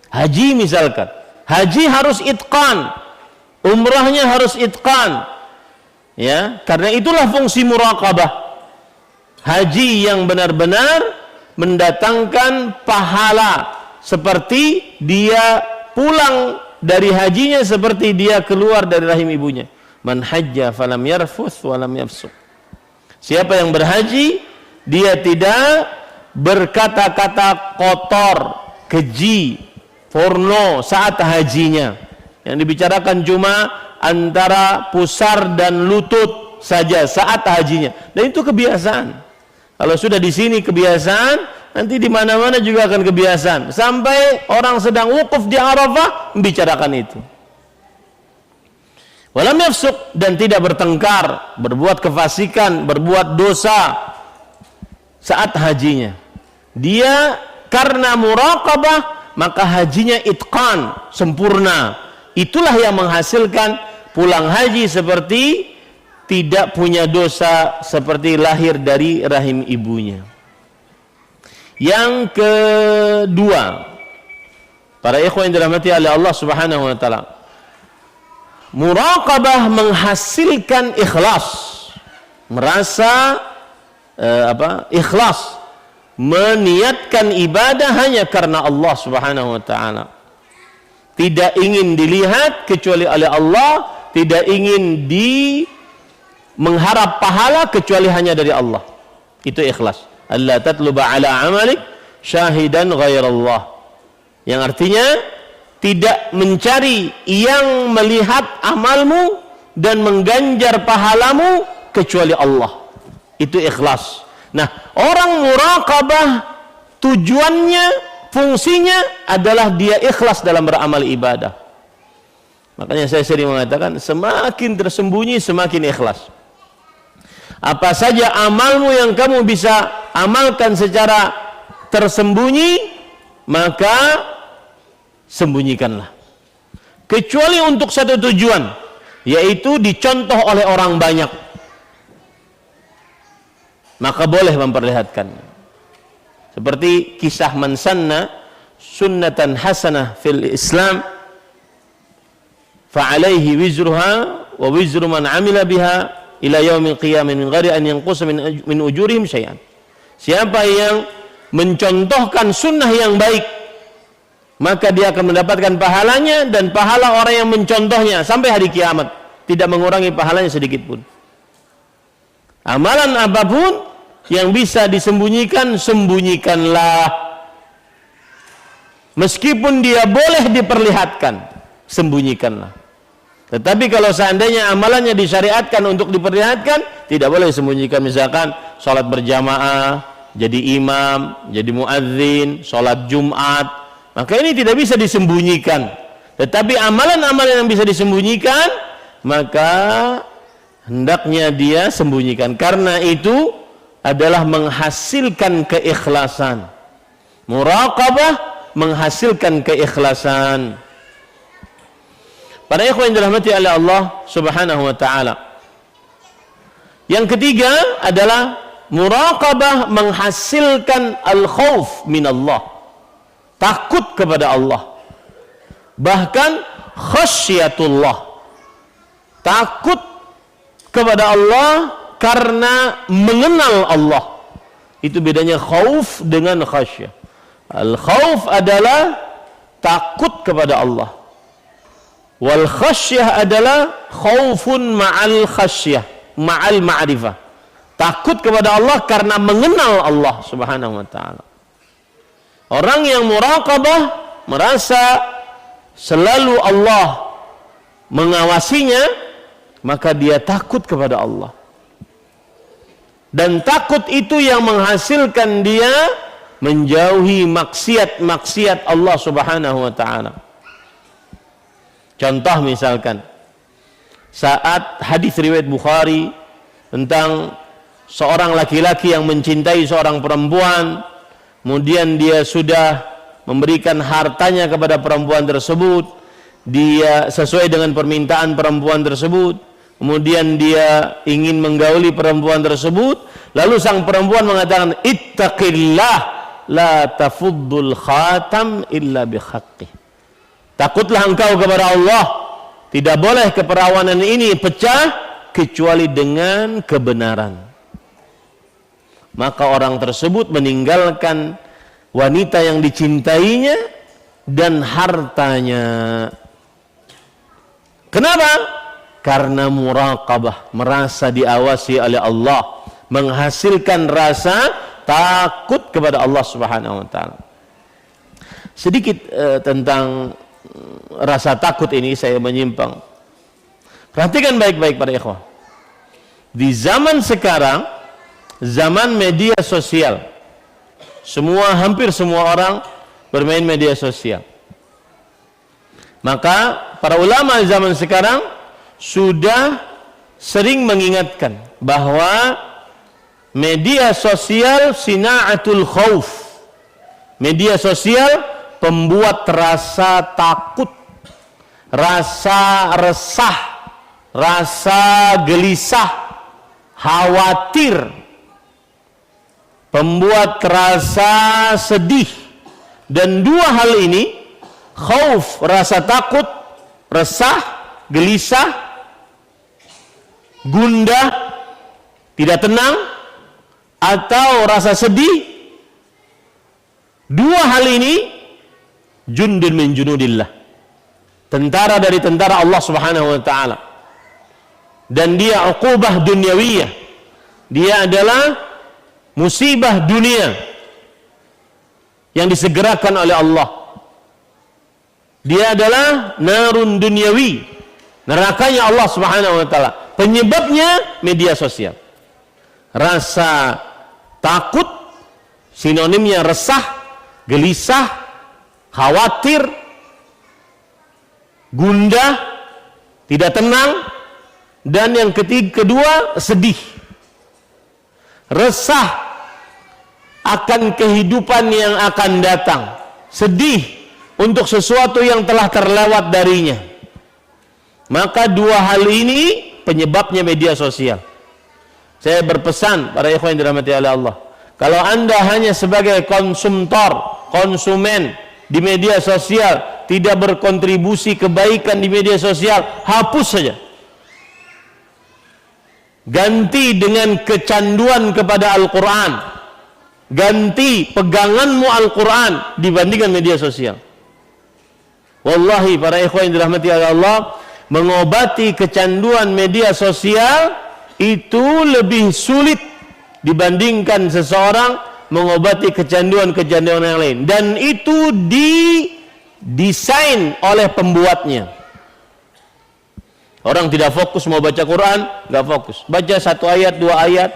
Haji misalkan, haji harus itqan, umrahnya harus itqan, ya, karena itulah fungsi muraqabah. Haji yang benar-benar mendatangkan pahala seperti dia pulang dari hajinya seperti dia keluar dari rahim ibunya. Man hajja falam yarfuth walam yafsuq. Siapa yang berhaji, dia tidak berkata-kata kotor, keji, porno saat hajinya. Yang dibicarakan cuma antara pusar dan lutut saja saat hajinya. Dan itu kebiasaan. Kalau sudah di sini kebiasaan, nanti di mana-mana juga akan kebiasaan. Sampai orang sedang wukuf di Arafah membicarakan itu. Walam yafsuq, dan tidak bertengkar, berbuat kefasikan, berbuat dosa saat hajinya. Dia karena muraqabah, maka hajinya itqan, sempurna. Itulah yang menghasilkan pulang haji seperti tidak punya dosa, seperti lahir dari rahim ibunya. Yang kedua, para ikhwan yang dirahmati oleh Allah Subhanahu wa taala, muraqabah menghasilkan ikhlas, merasa ikhlas, meniatkan ibadah hanya karena Allah Subhanahu wa taala. Tidak ingin dilihat kecuali oleh Allah, tidak ingin mengharap pahala kecuali hanya dari Allah. Itu ikhlas. Allah tatluba ala amalik syahidan ghairallah. Yang artinya tidak mencari yang melihat amalmu dan mengganjar pahalamu kecuali Allah. Itu ikhlas. Nah, orang muraqabah tujuannya, fungsinya adalah dia ikhlas dalam beramal ibadah. Makanya saya sering mengatakan, semakin tersembunyi semakin ikhlas. Apa saja amalmu yang kamu bisa amalkan secara tersembunyi, maka sembunyikanlah. Kecuali untuk satu tujuan, yaitu dicontoh oleh orang banyak, maka boleh memperlihatkan. Seperti kisah man sanna sunnatan hasanah fil Islam fa alaihi wizruha wa wizru man amila biha ila yaumil qiyamah min ghairi an yanqusa min ujurihim syai'an. Siapa yang mencontohkan sunnah yang baik, maka dia akan mendapatkan pahalanya dan pahala orang yang mencontohnya sampai hari kiamat, tidak mengurangi pahalanya sedikit pun. Amalan apapun yang bisa disembunyikan, sembunyikanlah. Meskipun dia boleh diperlihatkan, sembunyikanlah. Tetapi kalau seandainya amalannya disyariatkan untuk diperlihatkan, tidak boleh disembunyikan. Misalkan sholat berjamaah, jadi imam, jadi muadzin, sholat Jumat, maka ini tidak bisa disembunyikan. Tetapi amalan-amalan yang bisa disembunyikan, maka hendaknya dia sembunyikan. Karena itu adalah menghasilkan keikhlasan. Muraqabah menghasilkan keikhlasan. Para ikhwan yang dirahmati oleh Allah Subhanahu wa taala. Yang ketiga adalah muraqabah menghasilkan al-khauf min Allah. Takut kepada Allah. Bahkan khasyatullah. Takut kepada Allah karena mengenal Allah. Itu bedanya khauf dengan khasyah. Al-khauf adalah takut kepada Allah. Wal khasyah adalah khaufun ma'al khasyah, ma'al ma'rifah. Takut kepada Allah karena mengenal Allah Subhanahu wa taala. Orang yang muraqabah merasa selalu Allah mengawasinya, maka dia takut kepada Allah. Dan takut itu yang menghasilkan dia menjauhi maksiat-maksiat Allah Subhanahu wa taala. Contoh misalkan saat hadis riwayat Bukhari tentang seorang laki-laki yang mencintai seorang perempuan, kemudian dia sudah memberikan hartanya kepada perempuan tersebut, dia sesuai dengan permintaan perempuan tersebut, kemudian dia ingin menggauli perempuan tersebut, lalu sang perempuan mengatakan, ittaqillah la tafuddul khatam illa bihaqqih. Takutlah engkau kepada Allah, tidak boleh keperawanan ini pecah kecuali dengan kebenaran. Maka orang tersebut meninggalkan wanita yang dicintainya dan hartanya. Kenapa? Karena muraqabah, merasa diawasi oleh Allah, menghasilkan rasa takut kepada Allah Subhanahu wa taala. Sedikit tentang rasa takut ini saya menyimpang. Perhatikan baik-baik para ikhwah. Di zaman sekarang, zaman media sosial, hampir semua orang bermain media sosial. Maka para ulama zaman sekarang sudah sering mengingatkan bahwa media sosial sina'atul khauf. Media sosial pembuat rasa takut, rasa resah, rasa gelisah, khawatir, pembuat rasa sedih. Dan dua hal ini, khauf, rasa takut, resah, gelisah, gundah, tidak tenang, atau rasa sedih, dua hal ini jundun min junudillah, tentara dari tentara Allah Subhanahu wa taala. Dan dia uqubah dunyawiyah, dia adalah musibah dunia yang disegerakan oleh Allah. Dia adalah narun dunyawi, nerakanya Allah Subhanahu wa taala. Penyebabnya media sosial. Rasa takut sinonimnya resah, gelisah, khawatir, gundah, tidak tenang, dan yang kedua sedih. resah akan kehidupan yang akan datang, sedih untuk sesuatu yang telah terlewat darinya. Maka dua hal ini penyebabnya media sosial. Saya berpesan para ikhwan yang dirahmati oleh Allah, kalau Anda hanya sebagai konsumen di media sosial, tidak berkontribusi kebaikan di media sosial, hapus saja. Ganti dengan kecanduan kepada Al-Quran. Ganti peganganmu Al-Quran dibandingkan media sosial. Wallahi para ikhwan yang dirahmati oleh Allah, mengobati kecanduan media sosial itu lebih sulit dibandingkan seseorang mengobati kecanduan-kecanduan yang lain, dan itu didesain oleh pembuatnya. Orang tidak fokus mau baca Quran, nggak fokus, baca satu ayat, dua ayat,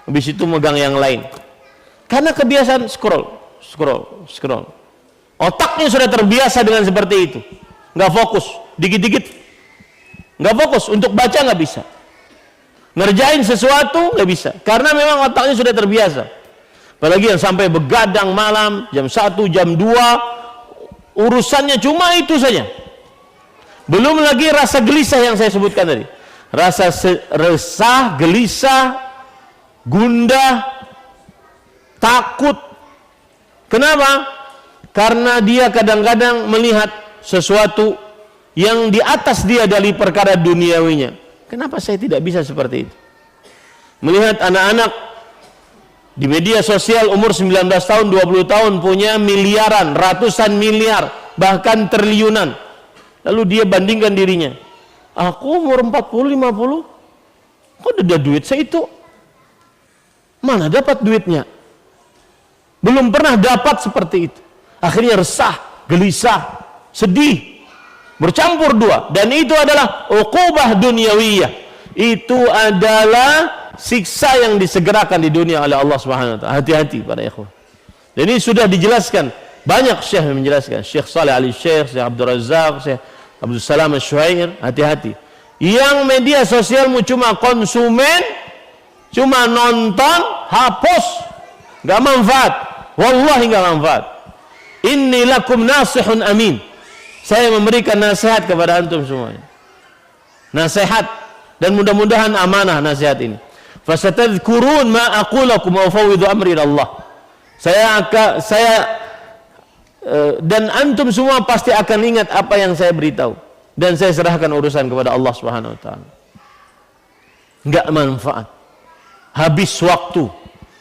habis itu megang yang lain, karena kebiasaan scroll. Otaknya sudah terbiasa dengan seperti itu, nggak fokus, dikit-dikit nggak fokus, untuk baca nggak bisa, ngerjain sesuatu nggak bisa, karena memang otaknya sudah terbiasa. Apalagi yang sampai begadang malam, jam 1, jam 2, urusannya cuma itu saja. Belum lagi rasa gelisah yang saya sebutkan tadi. Rasa resah, gelisah, gundah, takut. Kenapa? Karena dia kadang-kadang melihat sesuatu yang di atas dia dari perkara duniawinya. Kenapa saya tidak bisa seperti itu? Melihat anak-anak di media sosial umur 19 tahun, 20 tahun punya miliaran, ratusan miliar, bahkan triliunan. Lalu dia bandingkan dirinya. Aku umur 40, 50, kok ada duit saya itu? Mana dapat duitnya? Belum pernah dapat seperti itu. Akhirnya resah, gelisah, sedih, bercampur dua. Dan itu adalah uqubah dunyawiyah. Itu adalah siksa yang disegerakan di dunia oleh Allah Subhanahu wa taala. Hati-hati para ikhwan. Dan ini sudah dijelaskan, banyak syekh yang menjelaskan. Syekh Saleh Ali Syekh, Syekh Abdul Razak, Syekh Abdul Salam Asy-Syuair. Hati-hati. Yang media sosialmu cuma konsumen, cuma nonton, hapus. Enggak manfaat. Wallahi enggak manfaat. Inni lakum nasihun amin. Saya memberikan nasihat kepada antum semuanya. Nasihat, dan mudah-mudahan amanah nasihat ini. Fasatadhkurun ma aqulu lakum wa ufawwidu amri ila Allah. Dan antum semua pasti akan ingat apa yang saya beritahu, dan saya serahkan urusan kepada Allah Subhanahu wa taala. Enggak manfaat. Habis waktu,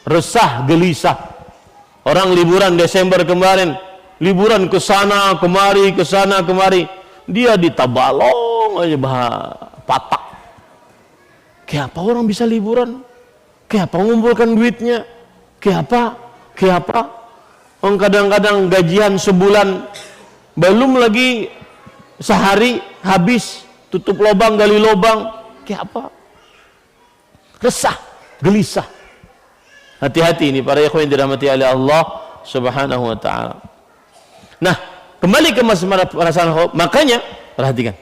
resah, gelisah. Orang liburan Desember kemarin, liburan ke sana kemari, ke sana kemari, dia di Tabalong aja patak. Kayak apa orang bisa liburan? Kayak apa mengumpulkan duitnya? Kayak apa? Orang kadang-kadang gajian sebulan belum lagi sehari habis, tutup lubang gali lubang. Kayak apa? Resah, gelisah. Hati-hati ini para ikhwan yang dirahmati oleh Allah Subhanahu wa taala. Nah, kembali ke masalah perasaan. Makanya perhatikan.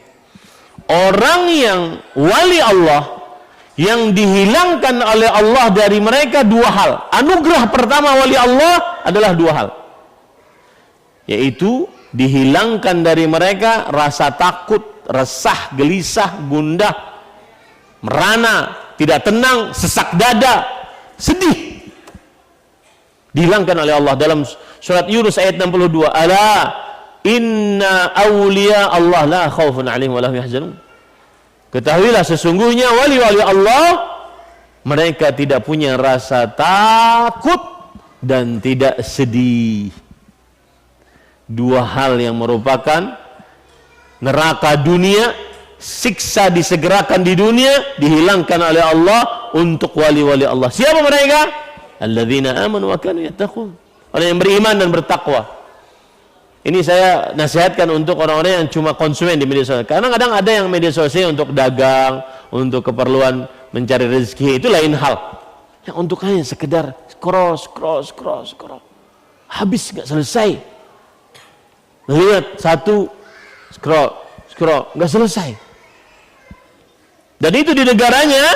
Orang yang wali Allah, yang dihilangkan oleh Allah dari mereka dua hal. Anugerah pertama wali Allah adalah dua hal, yaitu dihilangkan dari mereka rasa takut, resah, gelisah, gundah, merana, tidak tenang, sesak dada, sedih. Dihilangkan oleh Allah dalam surat Yunus ayat 62. Ala inna awliya Allah la khaufun alaihim wa lahum yahzanun. Ketahuilah sesungguhnya wali-wali Allah, mereka tidak punya rasa takut dan tidak sedih. Dua hal yang merupakan neraka dunia, siksa disegerakan di dunia, dihilangkan oleh Allah untuk wali-wali Allah. Siapa mereka? Alladzina amanu wa kanu yattaqun. Orang yang beriman dan bertakwa. Ini saya nasihatkan untuk orang-orang yang cuma konsumen di media sosial. Karena kadang ada yang media sosial untuk dagang, untuk keperluan mencari rezeki, itu lain hal. Yang untuk hanya sekedar scroll. Habis nggak selesai. Lihat satu, scroll, nggak selesai. Dan itu di negaranya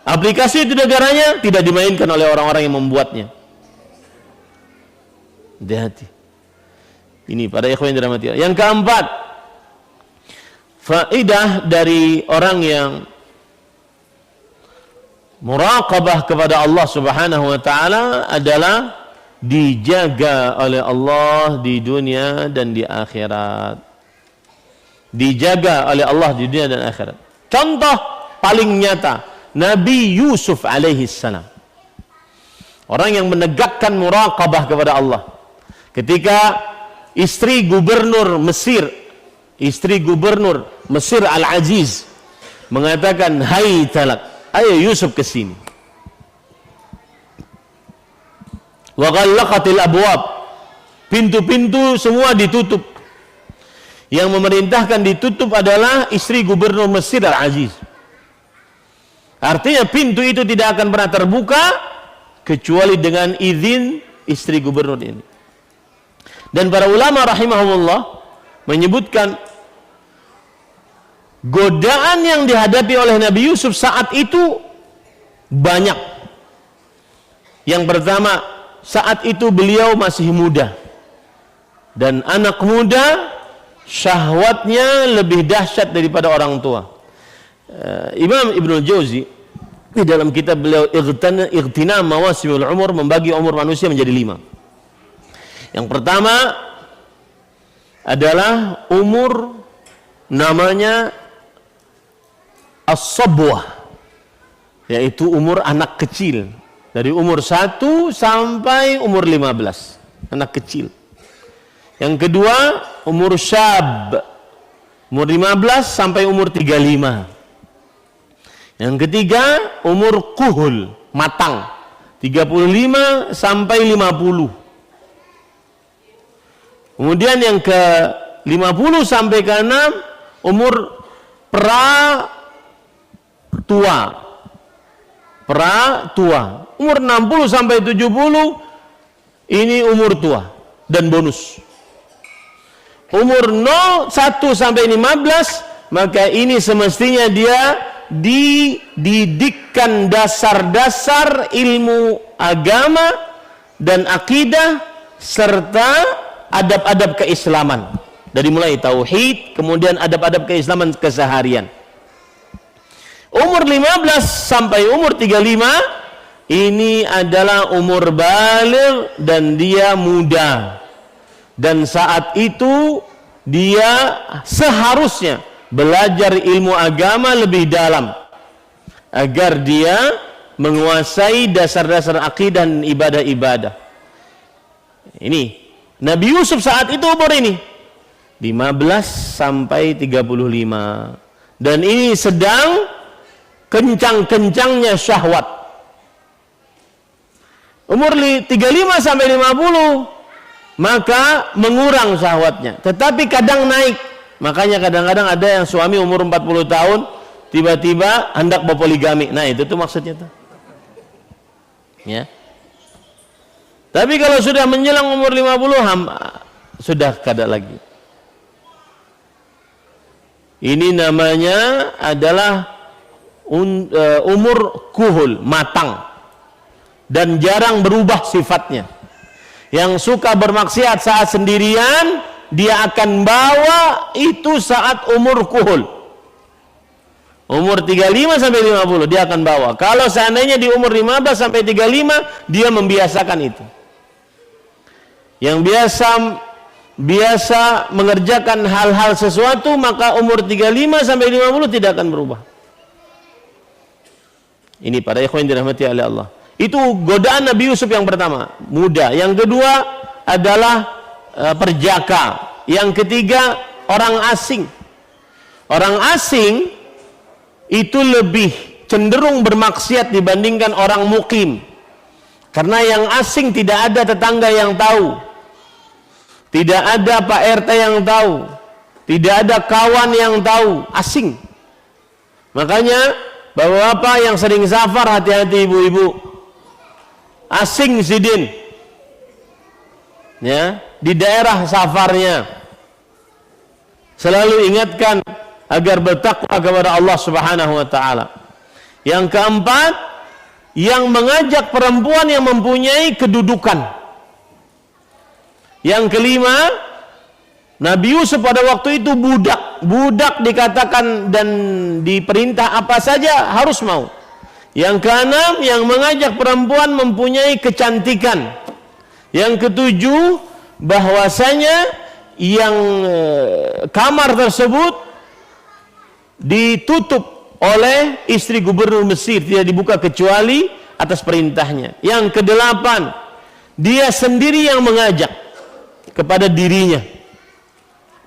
Aplikasi itu negaranya tidak dimainkan oleh orang-orang yang membuatnya. Hati-hati. Ini pada ikhwan yang dirahmati Allah. Yang keempat, faidah dari orang yang muraqabah kepada Allah Subhanahu wa taala adalah dijaga oleh Allah di dunia dan di akhirat. Dijaga oleh Allah di dunia dan akhirat. Contoh paling nyata, Nabi Yusuf alaihi salam. Orang yang menegakkan muraqabah kepada Allah. Ketika istri gubernur Mesir Al-Aziz mengatakan, "Hai talak, ayo Yusuf ke sini." Wa ghallaqatil abwab. Pintu-pintu semua ditutup. Yang memerintahkan ditutup adalah istri gubernur Mesir Al-Aziz. Artinya pintu itu tidak akan pernah terbuka kecuali dengan izin istri gubernur ini. Dan para ulama rahimahumullah menyebutkan godaan yang dihadapi oleh Nabi Yusuf saat itu banyak. Yang pertama, saat itu beliau masih muda. Dan anak muda syahwatnya lebih dahsyat daripada orang tua. Imam Ibnul Jauzi di dalam kitab beliau Ightinam Mawasimul Umur membagi umur manusia menjadi 5. Yang pertama adalah umur namanya as-sabwah, yaitu umur anak kecil dari umur 1 sampai umur 15, anak kecil. Yang kedua umur syab, umur 15 sampai umur 35. Yang ketiga umur kuhul, matang, 35 sampai 50. Kemudian yang ke 50 sampai ke 6 umur pra tua. Umur 60 sampai 70 ini umur tua dan bonus. Umur 1 sampai 15 maka ini semestinya dia dididikkan dasar-dasar ilmu agama dan akidah serta adab-adab keislaman. Dari mulai tauhid, kemudian adab-adab keislaman keseharian. Umur 15 sampai umur 35 ini adalah umur baligh dan dia muda. Dan saat itu dia seharusnya belajar ilmu agama lebih dalam agar dia menguasai dasar-dasar akidah dan ibadah-ibadah. Ini Nabi Yusuf saat itu umur ini 15 sampai 35. Dan ini sedang kencang-kencangnya syahwat. Umur 35 sampai 50 maka mengurang syahwatnya, tetapi kadang naik. Makanya kadang-kadang ada yang suami umur 40 tahun tiba-tiba hendak berpoligami. Nah, itu tuh maksudnya tuh. Ya. Tapi kalau sudah menjelang umur 50 sudah kada lagi. Ini namanya adalah umur kuhul, matang dan jarang berubah sifatnya. Yang suka bermaksiat saat sendirian, dia akan bawa itu saat umur kuhul. Umur 35 sampai 50 dia akan bawa. Kalau seandainya di umur 15 sampai 35 dia membiasakan itu. Yang biasa mengerjakan hal-hal sesuatu, maka umur 35 sampai 50 tidak akan berubah. Ini para ikhwan yang dirahmati oleh Allah. Itu godaan Nabi Yusuf yang pertama, muda. Yang kedua adalah perjaka. Yang ketiga orang asing. Orang asing itu lebih cenderung bermaksiat dibandingkan orang mukim. Karena yang asing tidak ada tetangga yang tahu, tidak ada Pak RT yang tahu, tidak ada kawan yang tahu, asing. Makanya bapak-bapak yang sering safar, hati-hati ibu-ibu. Asing sidin, ya, di daerah safarnya selalu ingatkan agar bertakwa kepada Allah Subhanahu wa taala. Yang keempat, yang mengajak perempuan yang mempunyai kedudukan. Yang kelima, Nabi Yusuf pada waktu itu budak. Budak dikatakan dan diperintah apa saja harus mau. Yang keenam, yang mengajak perempuan mempunyai kecantikan. Yang ketujuh, bahwasanya yang kamar tersebut ditutup oleh istri gubernur Mesir, tidak dibuka kecuali atas perintahnya. Yang kedelapan, dia sendiri yang mengajak kepada dirinya.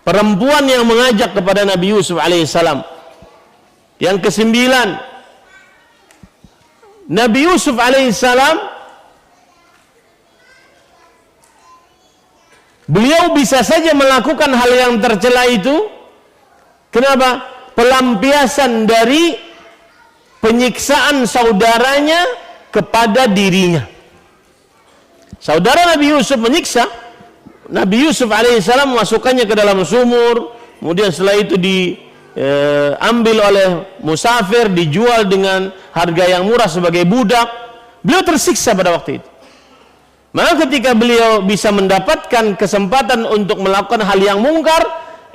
Perempuan yang mengajak kepada Nabi Yusuf alaihissalam. Yang kesembilan, Nabi Yusuf alaihissalam, beliau bisa saja melakukan hal yang tercela itu. Kenapa? Pelampiasan dari penyiksaan saudaranya kepada dirinya. Saudara Nabi Yusuf menyiksa Nabi Yusuf alaihissalam, memasukkannya ke dalam sumur, kemudian setelah itu diambil oleh musafir, dijual dengan harga yang murah sebagai budak. Beliau tersiksa pada waktu itu. Maka ketika beliau bisa mendapatkan kesempatan untuk melakukan hal yang mungkar,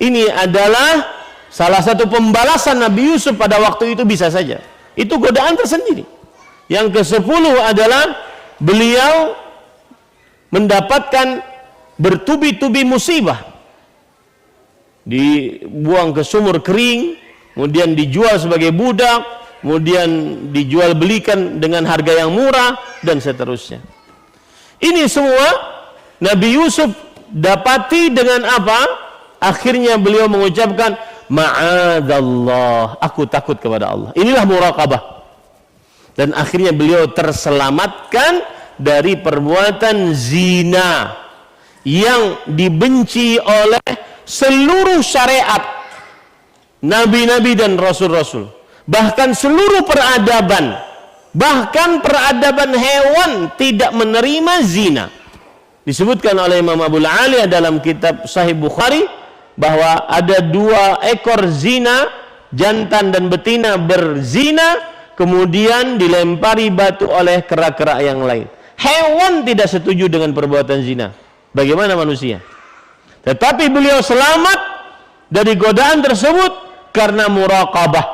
ini adalah salah satu pembalasan Nabi Yusuf pada waktu itu, bisa saja. Itu godaan tersendiri. Yang ke-10 adalah beliau mendapatkan bertubi-tubi musibah. Dibuang ke sumur kering, kemudian dijual sebagai budak, kemudian dijual belikan dengan harga yang murah, dan seterusnya. Ini semua Nabi Yusuf dapati dengan apa? Akhirnya beliau mengucapkan, ma'adallah, aku takut kepada Allah. Inilah muraqabah. Dan akhirnya beliau terselamatkan dari perbuatan zina yang dibenci oleh seluruh syariat nabi-nabi dan rasul-rasul, bahkan seluruh peradaban, bahkan peradaban hewan tidak menerima zina. Disebutkan oleh Imam Abu Aliya dalam kitab Sahih Bukhari bahwa ada 2 ekor zina, jantan dan betina berzina, kemudian dilempari batu oleh kera-kera yang lain. Hewan tidak setuju dengan perbuatan zina. Bagaimana manusia? Tetapi beliau selamat dari godaan tersebut karena muraqabah.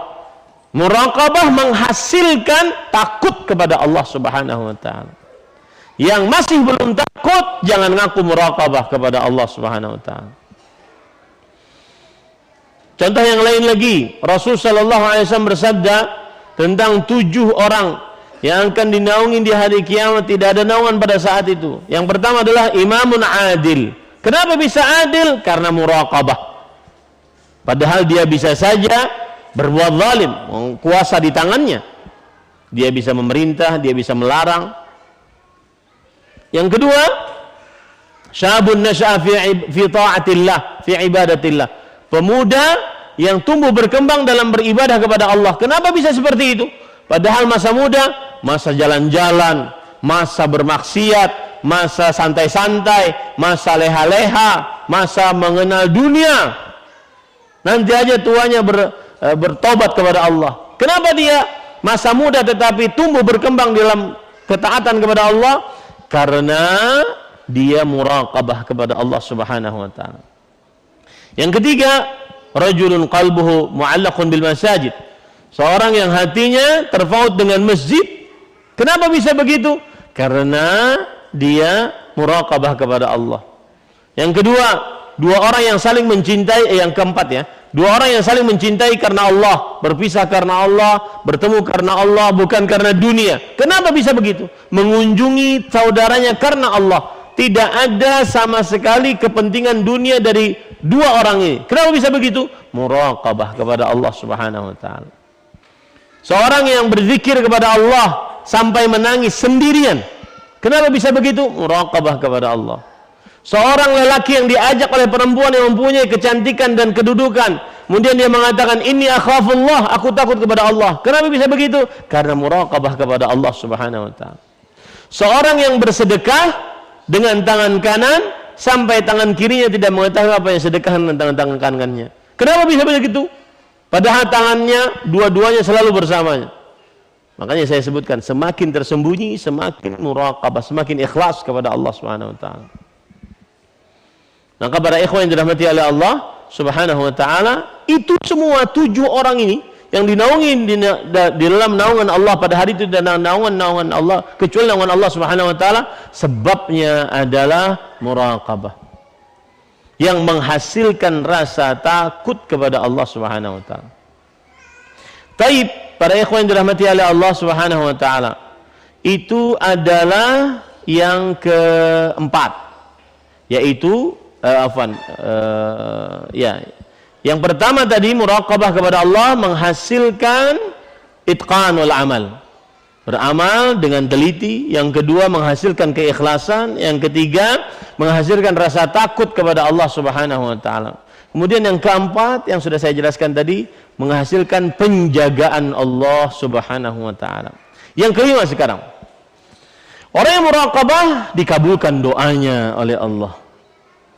Muraqabah menghasilkan takut kepada Allah Subhanahu wa taala. Yang masih belum takut, jangan ngaku muraqabah kepada Allah Subhanahu wa taala. Contoh yang lain lagi, Rasul sallallahu alaihi wasallam bersabda tentang 7 orang yang akan dinaungi di hari kiamat, tidak ada naungan pada saat itu. Yang pertama adalah imamun adil. Kenapa bisa adil? Karena muraqabah. Padahal dia bisa saja berbuat zalim, kuasa di tangannya. Dia bisa memerintah, dia bisa melarang. Yang kedua, syabun nasya'a fi ta'atillah, fi ibadatillah. Pemuda yang tumbuh berkembang dalam beribadah kepada Allah. Kenapa bisa seperti itu? Padahal masa muda, masa jalan-jalan, masa bermaksiat, masa santai-santai, masa leha-leha, masa mengenal dunia. Nanti aja tuanya bertobat kepada Allah. Kenapa dia masa muda tetapi tumbuh berkembang dalam ketaatan kepada Allah? Karena dia muraqabah kepada Allah Subhanahu wa taala. Yang ketiga, rajulun qalbuhu mu'allaqun bil masajid. Seorang yang hatinya terpaut dengan masjid. Kenapa bisa begitu? Karena dia muraqabah kepada Allah. Yang kedua, 2 orang yang saling mencintai, yang keempat ya, 2 orang yang saling mencintai karena Allah, berpisah karena Allah, bertemu karena Allah, bukan karena dunia. Kenapa bisa begitu? Mengunjungi saudaranya karena Allah. Tidak ada sama sekali kepentingan dunia dari 2 orang ini. Kenapa bisa begitu? Muraqabah kepada Allah Subhanahu wa taala. Seorang yang berzikir kepada Allah sampai menangis sendirian. Kenapa bisa begitu? Muraqabah kepada Allah. Seorang lelaki yang diajak oleh perempuan yang mempunyai kecantikan dan kedudukan, kemudian dia mengatakan, inni akhafullah, aku takut kepada Allah. Kenapa bisa begitu? Karena muraqabah kepada Allah Subhanahu wa taala. Seorang yang bersedekah dengan tangan kanan sampai tangan kirinya tidak mengetahui apa yang sedekah dengan tangan kanannya. Kenapa bisa begitu? Padahal tangannya dua-duanya selalu bersamanya. Makanya saya sebutkan, semakin tersembunyi, semakin muraqabah, semakin ikhlas kepada Allah Subhanahu wa taala. Maka para ikhwan yang dirahmati oleh Allah Subhanahu wa taala, itu semua 7 orang ini yang dinaungi di dalam naungan Allah pada hari itu, dan naungan Allah kecuali naungan Allah Subhanahu wa taala, sebabnya adalah muraqabah yang menghasilkan rasa takut kepada Allah Subhanahu wa taala. Taib, para ikhwan yang dirahmati oleh Allah Subhanahu wa taala, itu adalah yang keempat, yaitu yang pertama tadi muraqabah kepada Allah menghasilkan itqanul amal, beramal dengan teliti. Yang kedua menghasilkan keikhlasan. Yang ketiga menghasilkan rasa takut kepada Allah Subhanahu wa taala. Kemudian yang keempat yang sudah saya jelaskan tadi, menghasilkan penjagaan Allah Subhanahu wa taala. Yang kelima sekarang, orang yang muraqabah dikabulkan doanya oleh Allah.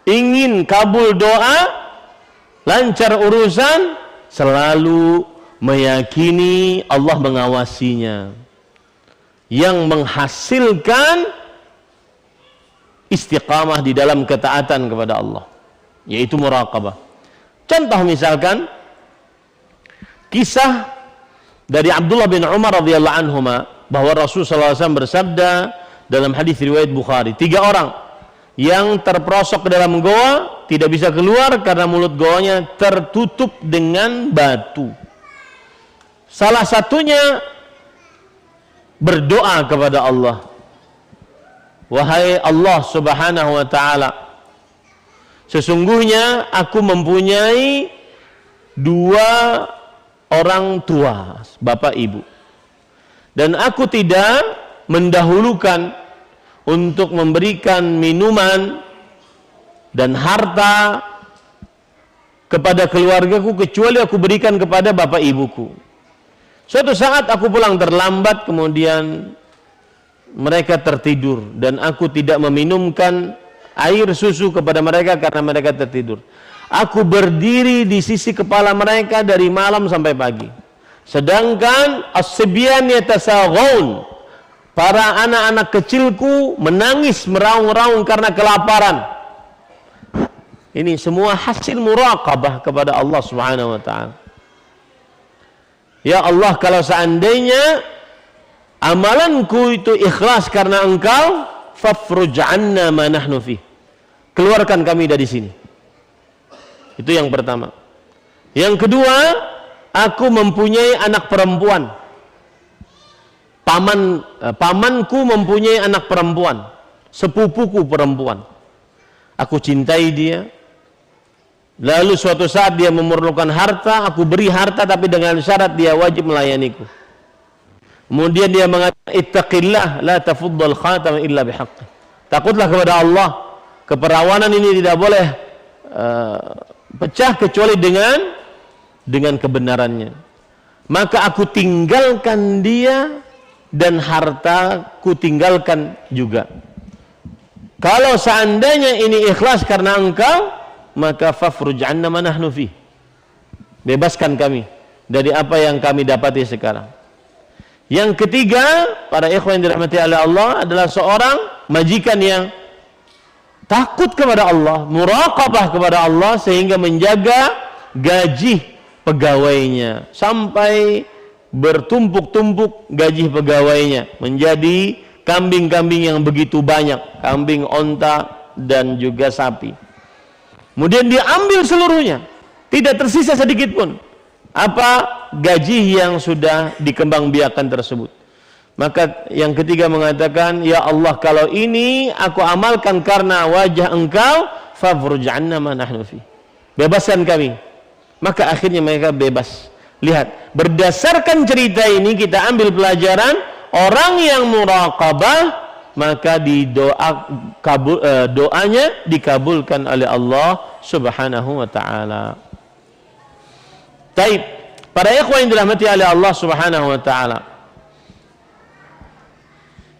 Ingin kabul doa, lancar urusan, selalu meyakini Allah mengawasinya, yang menghasilkan istiqamah di dalam ketaatan kepada Allah, yaitu muraqabah. Contoh misalkan kisah dari Abdullah bin Umar radhiyallahu anhuma, bahwa Rasulullah SAW bersabda dalam hadis riwayat Bukhari, 3 orang yang terperosok ke dalam goa tidak bisa keluar karena mulut goanya tertutup dengan batu. Salah satunya berdoa kepada Allah, wahai Allah Subhanahu wa taala, sesungguhnya aku mempunyai 2 orang tua, bapak ibu, dan aku tidak mendahulukan untuk memberikan minuman dan harta kepada keluargaku kecuali aku berikan kepada bapak ibuku. Suatu saat aku pulang terlambat, kemudian mereka tertidur dan aku tidak meminumkan air susu kepada mereka karena mereka tertidur. Aku berdiri di sisi kepala mereka dari malam sampai pagi. Sedangkan as-sibyan yatasaghaun, para anak-anak kecilku menangis meraung-raung karena kelaparan. Ini semua hasil muraqabah kepada Allah Subhanahu wa taala. Ya Allah, kalau seandainya amalanku itu ikhlas karena Engkau, fafruj 'anna ma nahnu fi. Keluarkan kami dari sini. Itu yang pertama. Yang kedua, aku mempunyai anak perempuan. Pamanku mempunyai anak perempuan, sepupuku perempuan. Aku cintai dia. Lalu suatu saat dia memerlukan harta, aku beri harta tapi dengan syarat dia wajib melayaniku. Kemudian dia mengatakan, ittaqillah la tafuddal khatam illa bihaqqi. Takutlah kepada Allah, keperawanan ini tidak boleh pecah kecuali dengan kebenarannya. Maka aku tinggalkan dia dan hartaku tinggalkan juga. Kalau seandainya ini ikhlas karena Engkau, maka fafruj 'anna ma nahnu fi. Bebaskan kami dari apa yang kami dapati sekarang. Yang ketiga, para ikhwan yang dirahmati oleh Allah, adalah seorang majikan yang takut kepada Allah, muraqabah kepada Allah, sehingga menjaga gaji pegawainya sampai bertumpuk-tumpuk gaji pegawainya menjadi kambing-kambing yang begitu banyak, kambing, onta, dan juga sapi. Kemudian dia ambil seluruhnya, tidak tersisa sedikit pun apa gaji yang sudah dikembangbiakan tersebut. Maka yang ketiga mengatakan, ya Allah, kalau ini aku amalkan karena wajah Engkau, fafruj 'anna ma nahnu fi. Bebaskan kami. Maka akhirnya mereka bebas. Lihat, berdasarkan cerita ini kita ambil pelajaran, orang yang muraqabah maka doanya dikabulkan oleh Allah Subhanahu wa taala. Taib, para ikhwan yang dirahmati oleh Allah Subhanahu wa taala,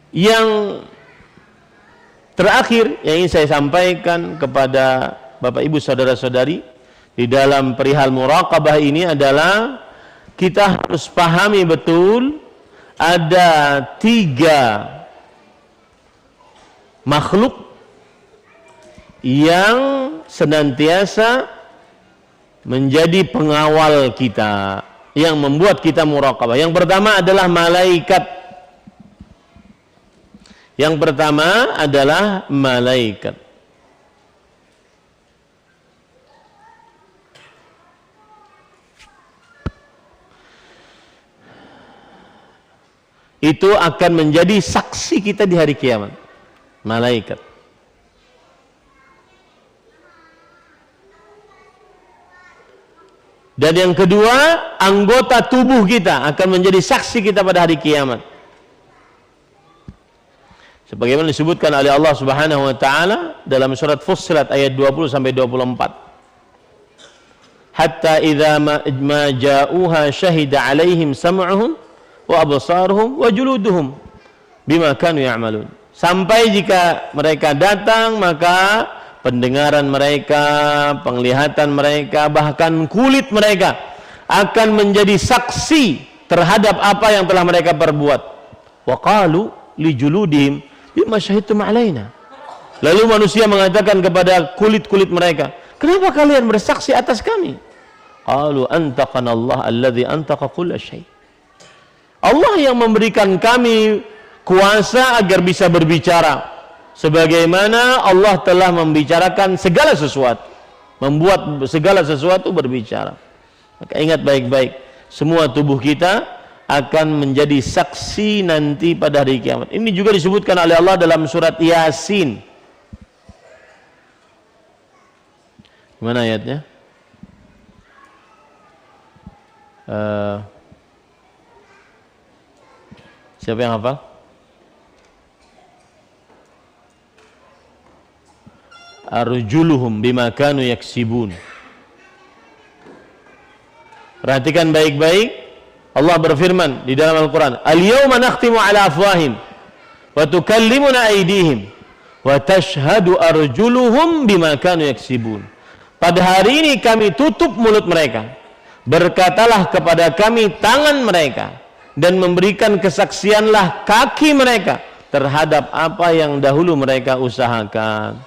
yang terakhir yang ingin saya sampaikan kepada Bapak Ibu saudara-saudari di dalam perihal muraqabah ini adalah kita harus pahami betul ada 3 makhluk yang senantiasa menjadi pengawal kita, yang membuat kita muraqabah. Yang pertama adalah malaikat. Yang pertama adalah malaikat. Itu akan menjadi saksi kita di hari kiamat. Malaikat. Dan yang kedua, anggota tubuh kita akan menjadi saksi kita pada hari kiamat. Sebagaimana disebutkan oleh Allah Subhanahu wa taala dalam surat Fussilat ayat 20 sampai 24. Hatta idza ma ja'uha syahida 'alaihim sam'uhum wa absaruhum wa juluduhum bima kanu ya'malun. Sampai jika mereka datang, maka pendengaran mereka, penglihatan mereka, bahkan kulit mereka akan menjadi saksi terhadap apa yang telah mereka perbuat. Wa qalu li juludihim bima syahidtum alaina. Lalu manusia mengatakan kepada kulit-kulit mereka, kenapa kalian bersaksi atas kami? Qalu antaqana Allah alladzi antaqa kulla syai'. Allah yang memberikan kami kuasa agar bisa berbicara sebagaimana Allah telah membicarakan segala sesuatu, membuat segala sesuatu berbicara. Maka ingat baik-baik, semua tubuh kita akan menjadi saksi nanti pada hari kiamat. Ini juga disebutkan oleh Allah dalam surat Yasin. Mana ayatnya? Siapa yang hafal? Arjuluhum bima kanu yaksibun. Perhatikan baik-baik, Allah berfirman di dalam Al-Quran, Al-yawma nakhtimu ala afwahim wa tukallimuna aydihim wa tashhadu arjuluhum bima kanu yaksibun. Pada hari ini kami tutup mulut mereka, berkatalah kepada kami tangan mereka, dan memberikan kesaksianlah kaki mereka terhadap apa yang dahulu mereka usahakan.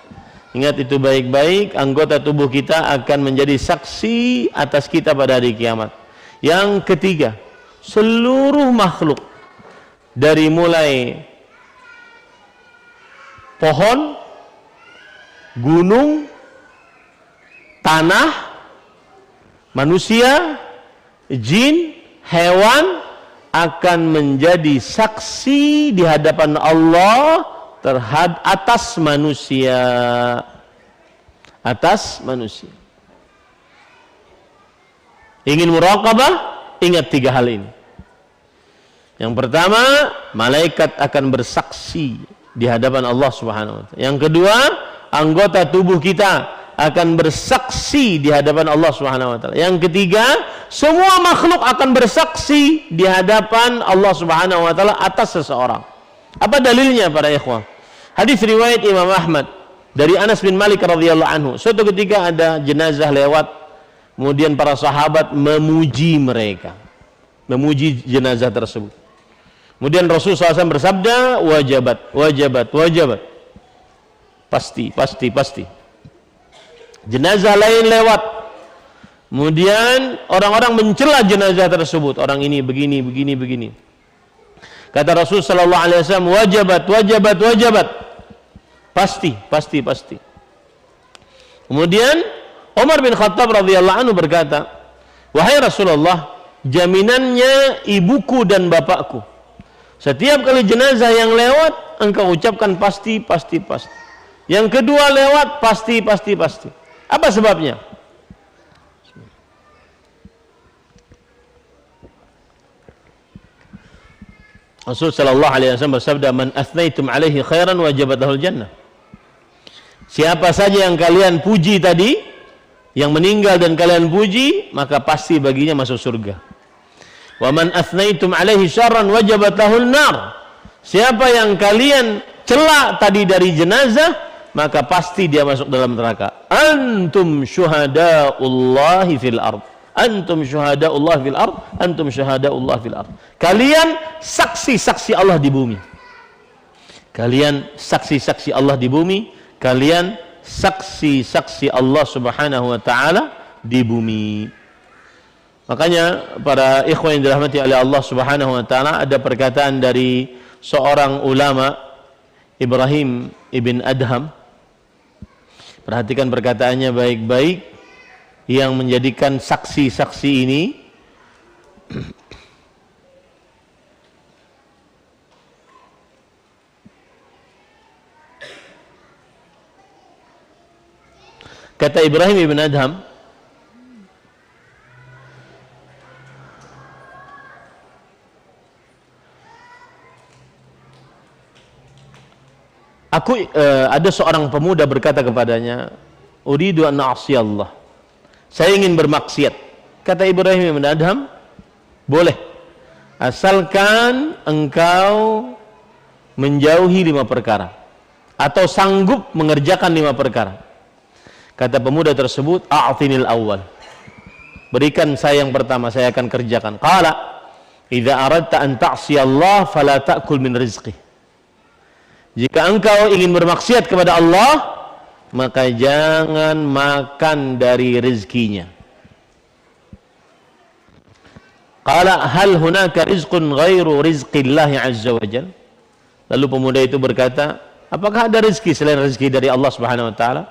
Ingat itu baik-baik, anggota tubuh kita akan menjadi saksi atas kita pada hari kiamat. Yang ketiga, seluruh makhluk dari mulai pohon, gunung, tanah, manusia, jin, hewan akan menjadi saksi di hadapan Allah atas manusia. Atas manusia. Ingin muraqabah? Ingat 3 hal ini. Yang pertama, malaikat akan bersaksi di hadapan Allah Subhanahu wa taala. Yang kedua, anggota tubuh kita akan bersaksi di hadapan Allah Subhanahu wa taala. Yang ketiga, semua makhluk akan bersaksi di hadapan Allah Subhanahu wa taala atas seseorang. Apa dalilnya para ikhwah? Hadis riwayat Imam Ahmad dari Anas bin Malik radhiyallahu anhu. Suatu ketika ada jenazah lewat, kemudian para sahabat memuji mereka, memuji jenazah tersebut. Kemudian Rasulullah SAW bersabda, wajabat, wajabat, wajabat. Pasti, pasti, pasti. Jenazah lain lewat, kemudian orang-orang mencela jenazah tersebut. Orang ini begini, begini, begini. Kata Rasul sallallahu alaihi wasallam, wajabat, wajabat, wajabat. Pasti, pasti, pasti. Kemudian Umar bin Khattab radhiyallahu anhu berkata, wahai Rasulullah, jaminannya ibuku dan bapakku. Setiap kali jenazah yang lewat, engkau ucapkan pasti, pasti, pasti. Yang kedua lewat, pasti, pasti, pasti. Apa sebabnya? Rasul sallallahu alaihi wasallam bersabda, man athnaitum alaihi khairan wajabat lahul jannah. Siapa saja yang kalian puji tadi, yang meninggal dan kalian puji, maka pasti baginya masuk surga. Wa man athnaitum alaihi syarran wajabat lahul nar. Siapa yang kalian cela tadi dari jenazah, maka pasti dia masuk dalam neraka. Antum syuhadaullahi fil ard. Antum syuhadaullah fil ard, antum syuhadaullah fil ard. Kalian saksi-saksi Allah di bumi. Kalian saksi-saksi Allah di bumi, kalian saksi-saksi Allah Subhanahu wa taala di bumi. Makanya para ikhwan yang dirahmati oleh Allah Subhanahu wa taala, ada perkataan dari seorang ulama, Ibrahim ibn Adham. Perhatikan perkataannya baik-baik, yang menjadikan saksi-saksi ini kata Ibrahim ibn Adham, ada seorang pemuda berkata kepadanya, uridu an a'siyallah, saya ingin bermaksiat. Kata Ibrahim ibn Adham, boleh, asalkan engkau menjauhi 5 perkara atau sanggup mengerjakan 5 perkara. Kata pemuda tersebut, a'tinil awal, berikan saya yang pertama, saya akan kerjakan. Qala idza aradta an ta'siyallah fala ta'kul min rizqih, jika engkau ingin bermaksiat kepada Allah, maka jangan makan dari rezekinya. Qala hal hunaka rizqun ghairu rizqillahi azza wa jalla, lalu pemuda itu berkata, apakah ada rezeki selain rezeki dari Allah Subhanahu wa taala?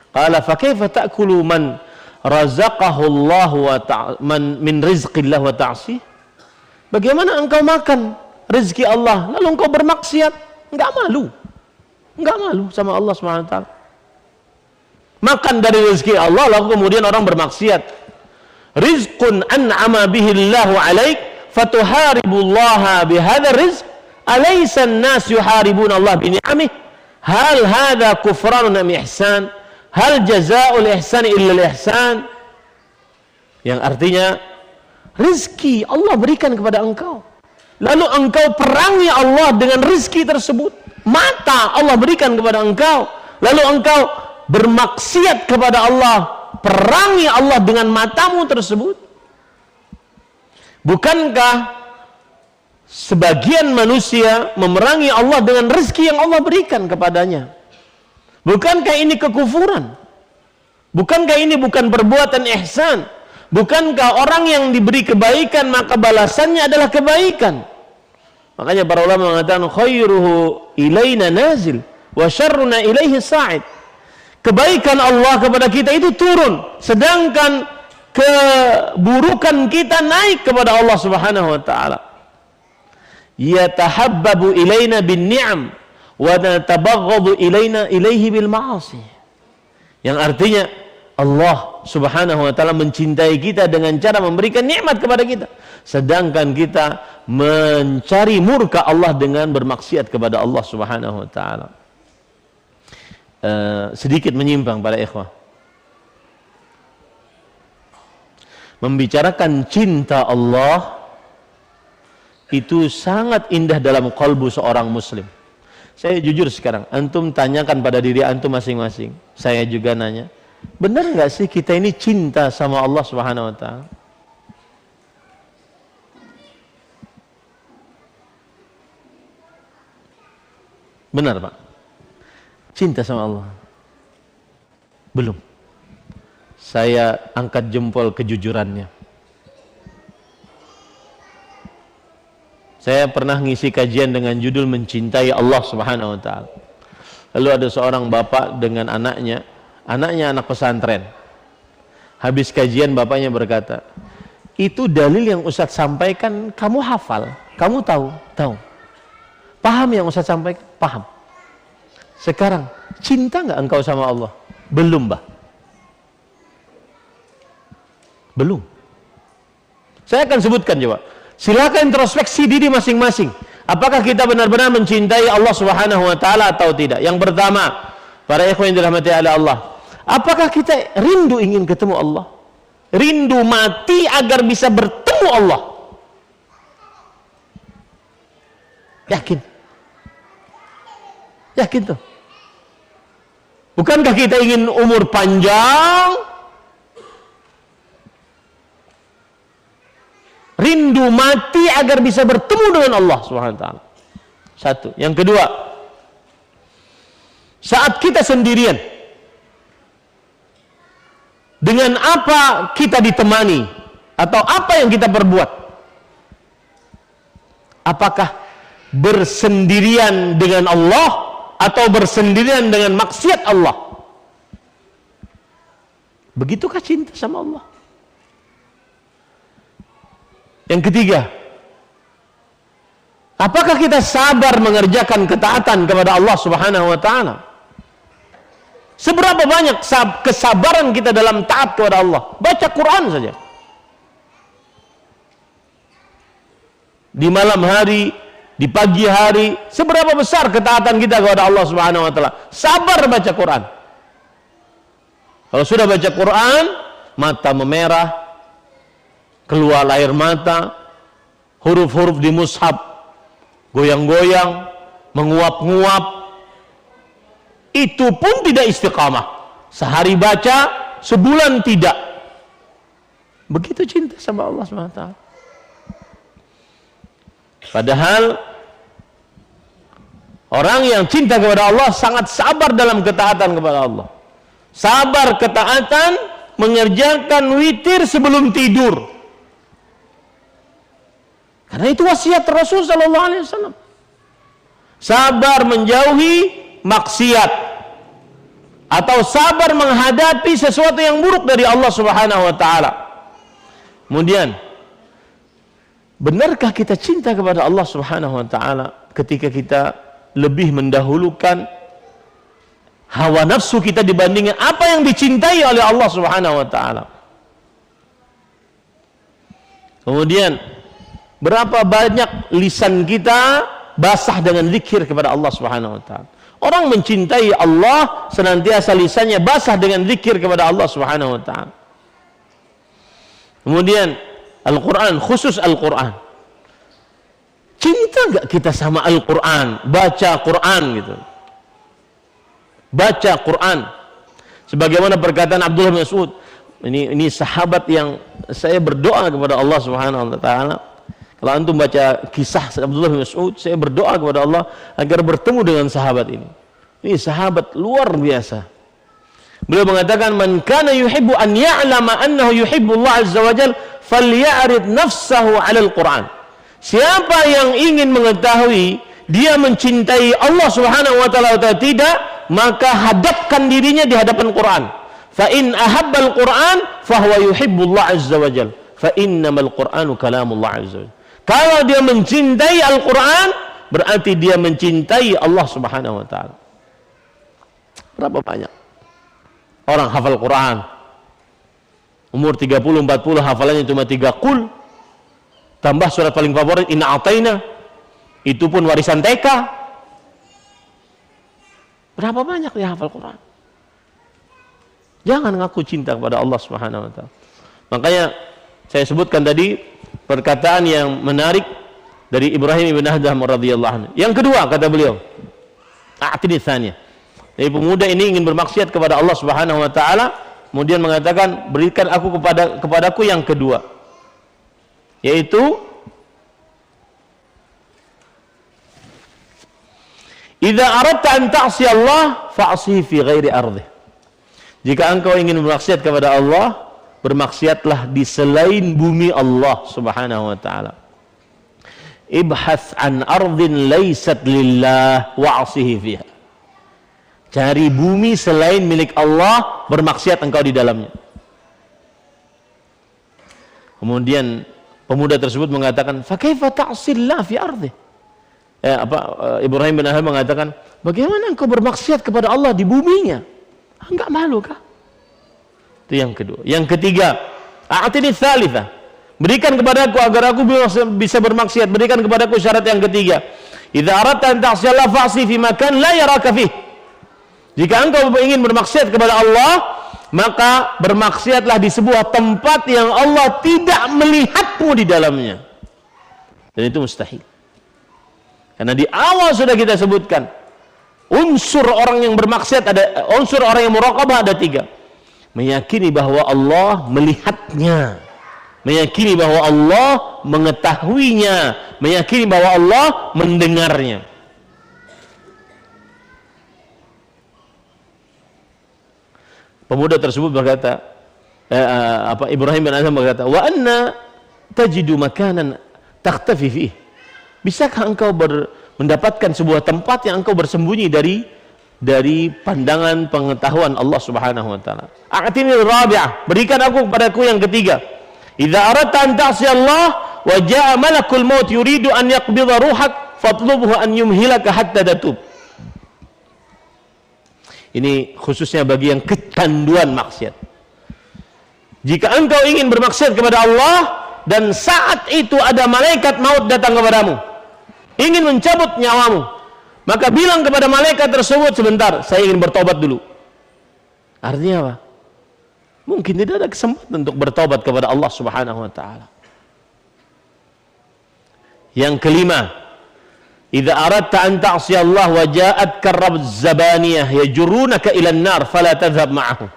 Qala fa kaifa ta'kulu man razaqahu Allah wa man min rizqillah wa ta'sih? Bagaimana engkau makan rezeki Allah lalu engkau bermaksiat? Enggak malu? Enggak malu sama Allah Subhanahu wa taala? Makan dari rezeki Allah lalu kemudian orang bermaksiat. Rizqun an'ama bihi Allahu 'alaik fatuharibullaha bihadzal rizq, alaysa an-nas yuharibuna Allah bi ni'amih? Hal hadza kufranun am ihsan? Hal jazaa'ul ihsan illa al-ihsan? Yang artinya, rezeki Allah berikan kepada engkau, lalu engkau perangi Allah dengan rezeki tersebut. Mata Allah berikan kepada engkau, lalu engkau bermaksiat kepada Allah, perangi Allah dengan matamu tersebut. Bukankah sebagian manusia memerangi Allah dengan rezeki yang Allah berikan kepadanya? Bukankah ini kekufuran? Bukankah ini bukan perbuatan ihsan? Bukankah orang yang diberi kebaikan maka balasannya adalah kebaikan? Makanya para ulama mengatakan khairuhu ilaina nazil wa syarruna ilaihi sa'id. Kebaikan Allah kepada kita itu turun, sedangkan keburukan kita naik kepada Allah Subhanahu wa taala. Yatahabbabu ilaina bin ni'am wa natabaghadu ilaihi bil ma'asi. Yang artinya Allah Subhanahu wa taala mencintai kita dengan cara memberikan nikmat kepada kita, sedangkan kita mencari murka Allah dengan bermaksiat kepada Allah Subhanahu wa taala. Sedikit menyimpang para ikhwah. Membicarakan cinta Allah itu sangat indah dalam kalbu seorang muslim. Saya jujur sekarang, antum tanyakan pada diri antum masing-masing, saya juga nanya, benar nggak sih kita ini cinta sama Allah Subhanahu wa taala? Benar Pak? Cinta sama Allah? Belum. Saya angkat jempol kejujurannya. Saya pernah ngisi kajian dengan judul mencintai Allah Subhanahu wa taala. Lalu ada seorang bapak dengan anaknya anak pesantren. Habis kajian bapaknya berkata, "Itu dalil yang Ustaz sampaikan kamu hafal, kamu tahu? Tahu. Paham yang Ustaz sampaikan? Paham. Sekarang cinta nggak engkau sama Allah?" Belum, Mbah. Belum. Saya akan sebutkan coba. Silakan introspeksi diri masing-masing. Apakah kita benar-benar mencintai Allah Subhanahu wa taala atau tidak? Yang pertama, para ikhwan yang dirahmati oleh Allah, apakah kita rindu ingin ketemu Allah? Rindu mati agar bisa bertemu Allah? Yakin? Yakin tuh? Bukankah kita ingin umur panjang? rindu mati agar bisa bertemu dengan Allah Subhanahu wa taala. Satu. Yang kedua, saat kita sendirian, dengan apa kita ditemani atau apa yang kita perbuat? Apakah bersendirian dengan Allah atau bersendirian dengan maksiat Allah? Begitukah cinta sama Allah? Yang ketiga, apakah kita sabar mengerjakan ketaatan kepada Allah Subhanahu wa taala? Seberapa banyak kesabaran kita dalam taat kepada Allah? Baca Quran saja. Di malam hari, di pagi hari, seberapa besar ketaatan kita kepada Allah Subhanahu wa taala? Sabar baca Quran. Kalau sudah baca Quran, mata memerah, keluar air mata, huruf-huruf di mushaf goyang-goyang, menguap-nguap, itu pun tidak istiqamah. Sehari baca, sebulan tidak. Begitu cinta sama Allah SWT. Padahal orang yang cinta kepada Allah sangat sabar dalam ketaatan kepada Allah. Sabar ketaatan mengerjakan witir sebelum tidur. Karena itu wasiat Rasul sallallahu alaihi wasallam. Sabar menjauhi maksiat atau sabar menghadapi sesuatu yang buruk dari Allah Subhanahu wa taala. Kemudian, benarkah kita cinta kepada Allah Subhanahu wa taala ketika kita lebih mendahulukan hawa nafsu kita dibandingkan apa yang dicintai oleh Allah Subhanahu wa taala? Kemudian, berapa banyak lisan kita basah dengan zikir kepada Allah Subhanahu wa taala? Orang mencintai Allah senantiasa lisannya basah dengan zikir kepada Allah Subhanahu wa taala. Kemudian Al-Qur'an, khusus Al-Qur'an. Cinta enggak kita sama Al-Qur'an? Baca Qur'an gitu. Baca Qur'an. Sebagaimana perkataan Abdullah bin Mas'ud. Ini sahabat yang saya berdoa kepada Allah Subhanahu wa taala. Kalau antum baca kisah Abdullah bin Mas'ud, saya berdoa kepada Allah agar bertemu dengan sahabat ini. Ini sahabat luar biasa. Beliau mengatakan, "Man kana yuhibbu an ya'lama annahu yuhibbu Allah azza wa jalla, falya'rid nafsahu 'ala al-Qur'an." Siapa yang ingin mengetahui dia mencintai Allah Subhanahu wa taala atau tidak, maka hadapkan dirinya di hadapan Quran. Fa in ahabba al-Qur'an fa huwa yuhibbu Allah azza wa jalla. Fa innamal Qur'anu kalamullah azza wa jalla. Kalau dia mencintai Al-Quran, berarti dia mencintai Allah Subhanahu wa taala. Berapa banyak orang hafal Quran? Umur 30-40 hafalannya cuma 3 qul. Tambah surat paling favorit Inna A'taina. Itu pun warisan TK. Berapa banyak dia hafal Quran? Jangan ngaku cinta kepada Allah Subhanahu wa taala. Makanya saya sebutkan tadi perkataan yang menarik dari Ibrahim ibn Adham radhiyallahu anhu. Yang kedua kata beliau, a'tini tsaniyah. Jadi pemuda ini ingin bermaksiat kepada Allah Subhanahu wa taala, kemudian mengatakan, berikan aku kepadaku yang kedua. Yaitu idza aradta an ta'si Allah fa'sihi fi ghairi ardih. Jika engkau ingin bermaksiat kepada Allah, bermaksiatlah di selain bumi Allah Subhanahu wa taala. Ibhath an ardhin laysat lillah wa'sihi fiha. Cari bumi selain milik Allah, bermaksiat engkau di dalamnya. Kemudian pemuda tersebut mengatakan, fa kaifa ta'sillah fi ardhi? Ibrahim bin Adham mengatakan, bagaimana engkau bermaksiat kepada Allah di buminya? Enggak malu kah? Itu yang kedua. Yang ketiga, a'tini tsalitsah. Berikan kepadaku agar aku bisa bermaksiat. Berikan kepadaku syarat yang ketiga. Idza aradta an ta'siyallaha fa'si fi makan la yaraka fih. Jika engkau ingin bermaksiat kepada Allah, maka bermaksiatlah di sebuah tempat yang Allah tidak melihatmu di dalamnya. Dan itu mustahil. Karena di awal sudah kita sebutkan, unsur orang yang bermaksiat ada, unsur orang yang muraqabah ada 3. Meyakini bahwa Allah melihatnya. meyakini bahwa Allah mengetahuinya, meyakini bahwa Allah mendengarnya. Pemuda tersebut berkata, Ibrahim bin Adham berkata, wa anna tajidu makanan takhtafi fih. Bisakah engkau mendapatkan sebuah tempat yang engkau bersembunyi dari pandangan pengetahuan Allah Subhanahu wa taala? A'tini rabi'ah, berikan kepadaku yang ketiga. Idza aradta an ta'si Allah wa jaa malakul maut yuridu an yaqbidha ruhak fatlubhu an yumhilaka hatta tatub. Ini khususnya bagi yang kecanduan maksiat. Jika engkau ingin bermaksiat kepada Allah dan saat itu ada malaikat maut datang kepadamu, ingin mencabut nyawamu, maka bilang kepada malaikat tersebut, sebentar, saya ingin bertobat dulu. Artinya apa? Mungkin tidak ada kesempatan untuk bertobat kepada Allah Subhanahu wa taala. Yang kelima, idza aradta an ta'si Allah wa ja'at karrab zabaniyah yajurunaka ila an-nar fala tadhhab ma'ahum.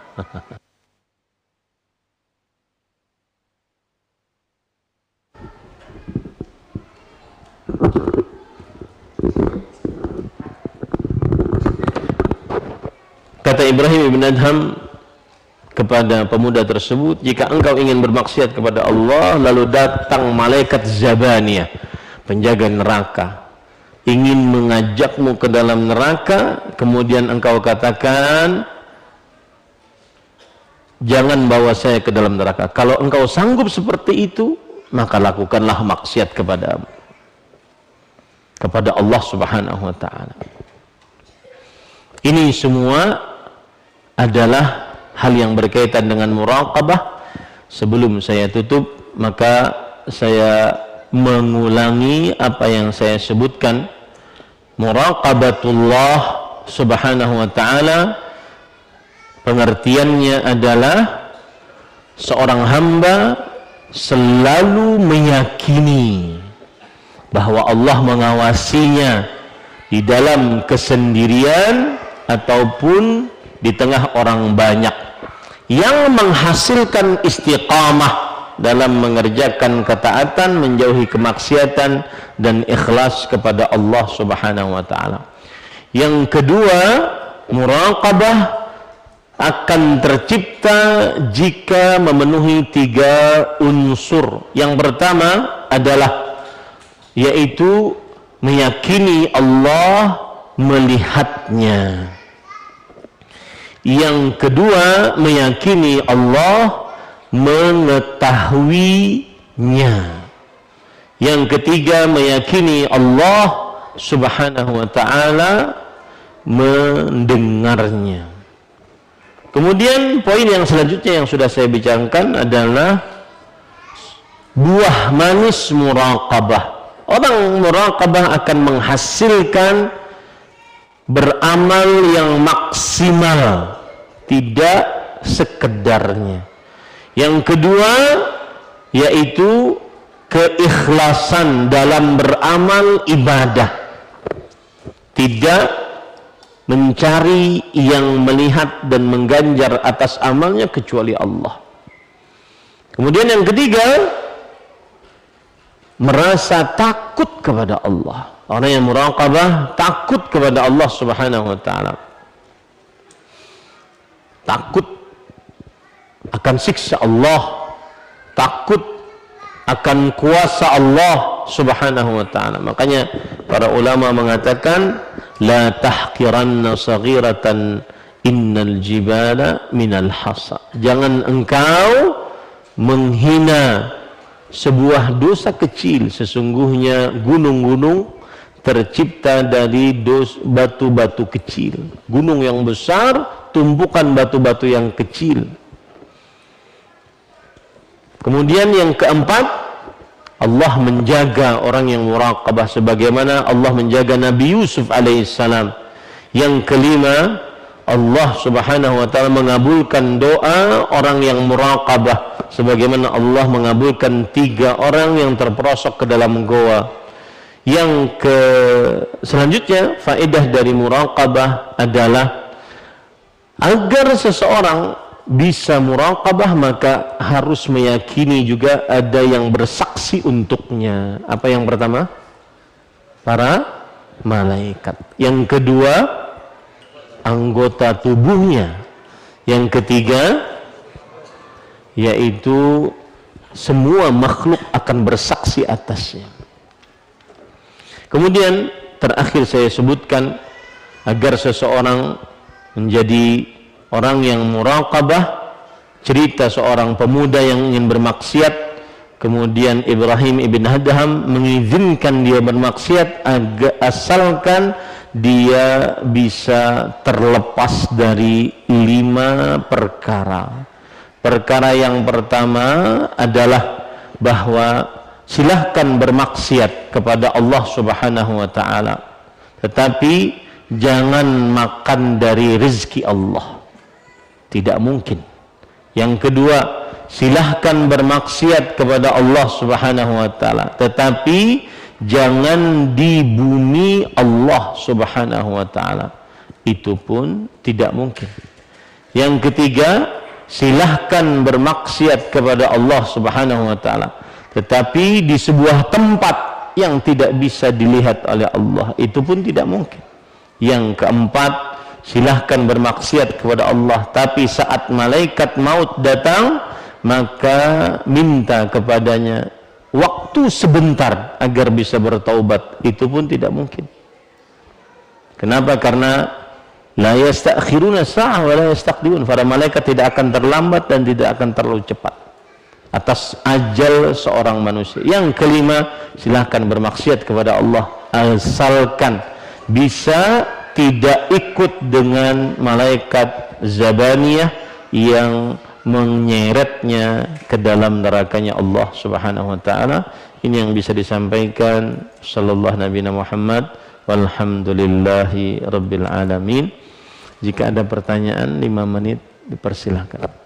Kata Ibrahim bin Adham kepada pemuda tersebut, jika engkau ingin bermaksiat kepada Allah lalu datang malaikat Zabaniyah, penjaga neraka, ingin mengajakmu ke dalam neraka, kemudian engkau katakan, jangan bawa saya ke dalam neraka. Kalau engkau sanggup seperti itu, maka lakukanlah maksiat kepada Allah Subhanahu wa taala. Ini semua adalah hal yang berkaitan dengan muraqabah. Sebelum saya tutup, maka saya mengulangi apa yang saya sebutkan. Muraqabatullah Subhanahu wa taala, pengertiannya adalah seorang hamba selalu meyakini bahwa Allah mengawasinya di dalam kesendirian ataupun di tengah orang banyak, yang menghasilkan istiqamah dalam mengerjakan ketaatan, menjauhi kemaksiatan, dan ikhlas kepada Allah Subhanahu wa taala. Yang kedua, muraqabah akan tercipta jika memenuhi 3 unsur. Yang pertama adalah yaitu meyakini Allah melihatnya. Yang kedua, meyakini Allah mengetahuinya. Yang ketiga, meyakini Allah Subhanahu wa taala mendengarnya. Kemudian poin yang selanjutnya yang sudah saya bicarakan adalah buah manis muraqabah. Orang muraqabah akan menghasilkan beramal yang maksimal, tidak sekedarnya. Yang kedua yaitu keikhlasan dalam beramal ibadah, tidak mencari yang melihat dan mengganjar atas amalnya kecuali Allah. Kemudian yang ketiga, merasa takut kepada Allah. Orang yang muraqabah takut kepada Allah Subhanahu wa taala. Takut akan siksa Allah, takut akan kuasa Allah Subhanahu wa taala. Makanya para ulama mengatakan, la tahqiranna saghiratan innal jibala minal hasa. Jangan engkau menghina sebuah dosa kecil, sesungguhnya gunung-gunung tercipta dari batu-batu kecil. Gunung yang besar, tumpukan batu-batu yang kecil. Kemudian yang keempat, Allah menjaga orang yang muraqabah sebagaimana Allah menjaga Nabi Yusuf alaihissalam. Yang kelima, Allah Subhanahu wa taala mengabulkan doa orang yang muraqabah sebagaimana Allah mengabulkan 3 orang yang terperosok ke dalam goa. Yang selanjutnya, faedah dari muraqabah adalah agar seseorang bisa muraqabah, maka harus meyakini juga ada yang bersaksi untuknya. Apa yang pertama? Para malaikat. Yang kedua, anggota tubuhnya. Yang ketiga, yaitu semua makhluk akan bersaksi atasnya. Kemudian terakhir saya sebutkan, agar seseorang menjadi orang yang muraqabah, cerita seorang pemuda yang ingin bermaksiat, kemudian Ibrahim ibn Adham mengizinkan dia bermaksiat asalkan dia bisa terlepas dari 5 perkara. Perkara yang pertama adalah bahwa silahkan bermaksiat kepada Allah Subhanahu wa ta'ala, tetapi jangan makan dari rezeki Allah. Tidak mungkin. Yang kedua, silahkan bermaksiat kepada Allah Subhanahu wa ta'ala, tetapi jangan dibumi Allah Subhanahu wa ta'ala. Itu pun tidak mungkin. Yang ketiga, silahkan bermaksiat kepada Allah Subhanahu wa ta'ala, tetapi di sebuah tempat yang tidak bisa dilihat oleh Allah. Itu pun tidak mungkin. Yang keempat, silahkan bermaksiat kepada Allah, tapi saat malaikat maut datang, maka minta kepadanya waktu sebentar agar bisa bertaubat. Itu pun tidak mungkin. Kenapa? Karena la yastakhiruna sa'ah wa la yastaqdimun. Para malaikat tidak akan terlambat dan tidak akan terlalu cepat atas ajal seorang manusia. Yang kelima, silahkan bermaksiat kepada Allah asalkan bisa tidak ikut dengan malaikat Zabaniyah yang menyeretnya ke dalam nerakanya Allah Subhanahu wa ta'ala. Ini yang bisa disampaikan. Sallallahu Nabi Muhammad walhamdulillahi rabbil alamin. Jika ada pertanyaan 5 menit dipersilahkan.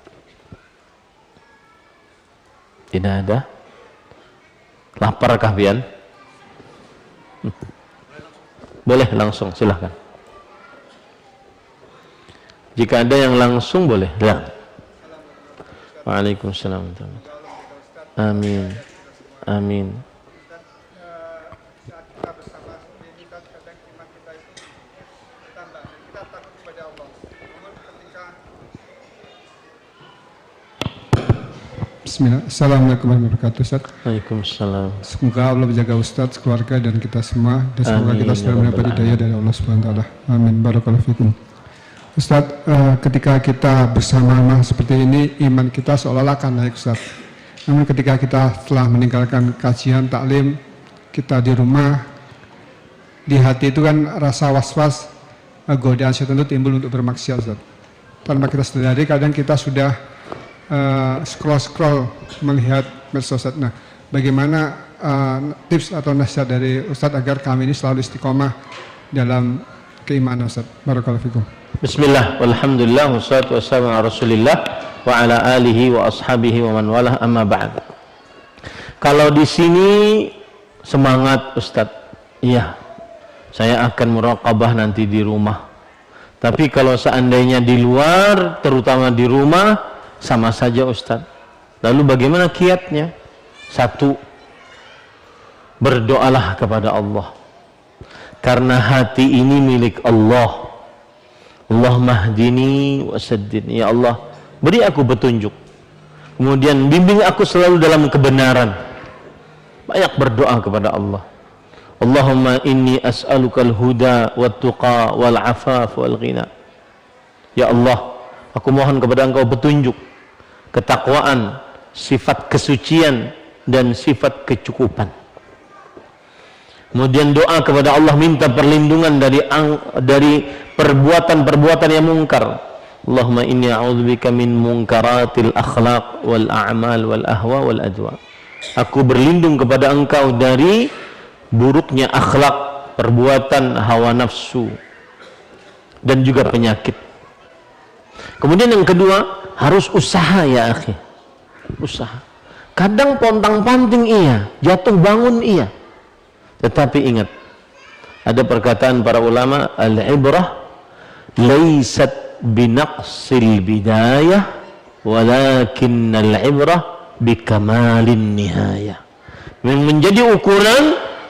Tidak ada? Laparkah pian? Boleh langsung, silahkan. Jika ada yang langsung boleh. Ya. Waalaikumsalam. Amin. Amin. Bismillah. Assalamualaikum warahmatullahi wabarakatuh, Ustaz. Waalaikumsalam. Semoga Allah menjaga Ustaz, keluarga dan kita semua, dan semoga Amin, kita ya selalu mendapat Rabbal hidayah dari Allah Subhanahu wa taala. Amin. Barakallahu fikum. Ustaz, ketika kita bersama-sama seperti ini, iman kita seolah-olah akan naik, Ustaz. Namun ketika kita telah meninggalkan kajian taklim, kita di rumah, di hati itu kan rasa was-was, godaan setan itu timbul untuk bermaksiat, Ustaz. Tanpa kita sadari, kadang kita sudah scroll melihat medsos. Nah, bagaimana tips atau nasihat dari Ustadz agar kami ini selalu istiqomah dalam keimanan, Ustadz? Barakallahu fikum. Bismillah, walhamdulillah, wassalatu wassalamu ala rasulillah wa ala alihi wa ashabihi wa man walah, amma ba'd. Kalau di sini semangat Ustadz, iya, saya akan muraqabah nanti di rumah. Tapi kalau seandainya di luar, terutama di rumah, sama saja Ustadz. Lalu bagaimana kiatnya? 1, berdoalah kepada Allah, karena hati ini milik Allah. Allahumma hdini wa saddidni, ya Allah beri aku petunjuk, kemudian bimbing aku selalu dalam kebenaran. Banyak berdoa kepada Allah. Allahumma inni as'alukal huda wat tuqa wal afaf wal ghina. Ya Allah, aku mohon kepada Engkau petunjuk, ketakwaan, sifat kesucian, dan sifat kecukupan. Kemudian doa kepada Allah, minta perlindungan dari perbuatan-perbuatan yang mungkar. Allahumma inni a'udzubika min munkaratil akhlaq wal a'mal wal ahwa wal adwa. Aku berlindung kepada Engkau dari buruknya akhlak, perbuatan hawa nafsu, dan juga penyakit. Kemudian yang kedua, harus usaha, ya akhi. Usaha. Kadang pontang-panting iya, jatuh bangun iya. Tetapi ingat, ada perkataan para ulama, al-ibrah laysat binaqsil bidayah walakinnal ibrah bikamalin nihayah. Yang menjadi ukuran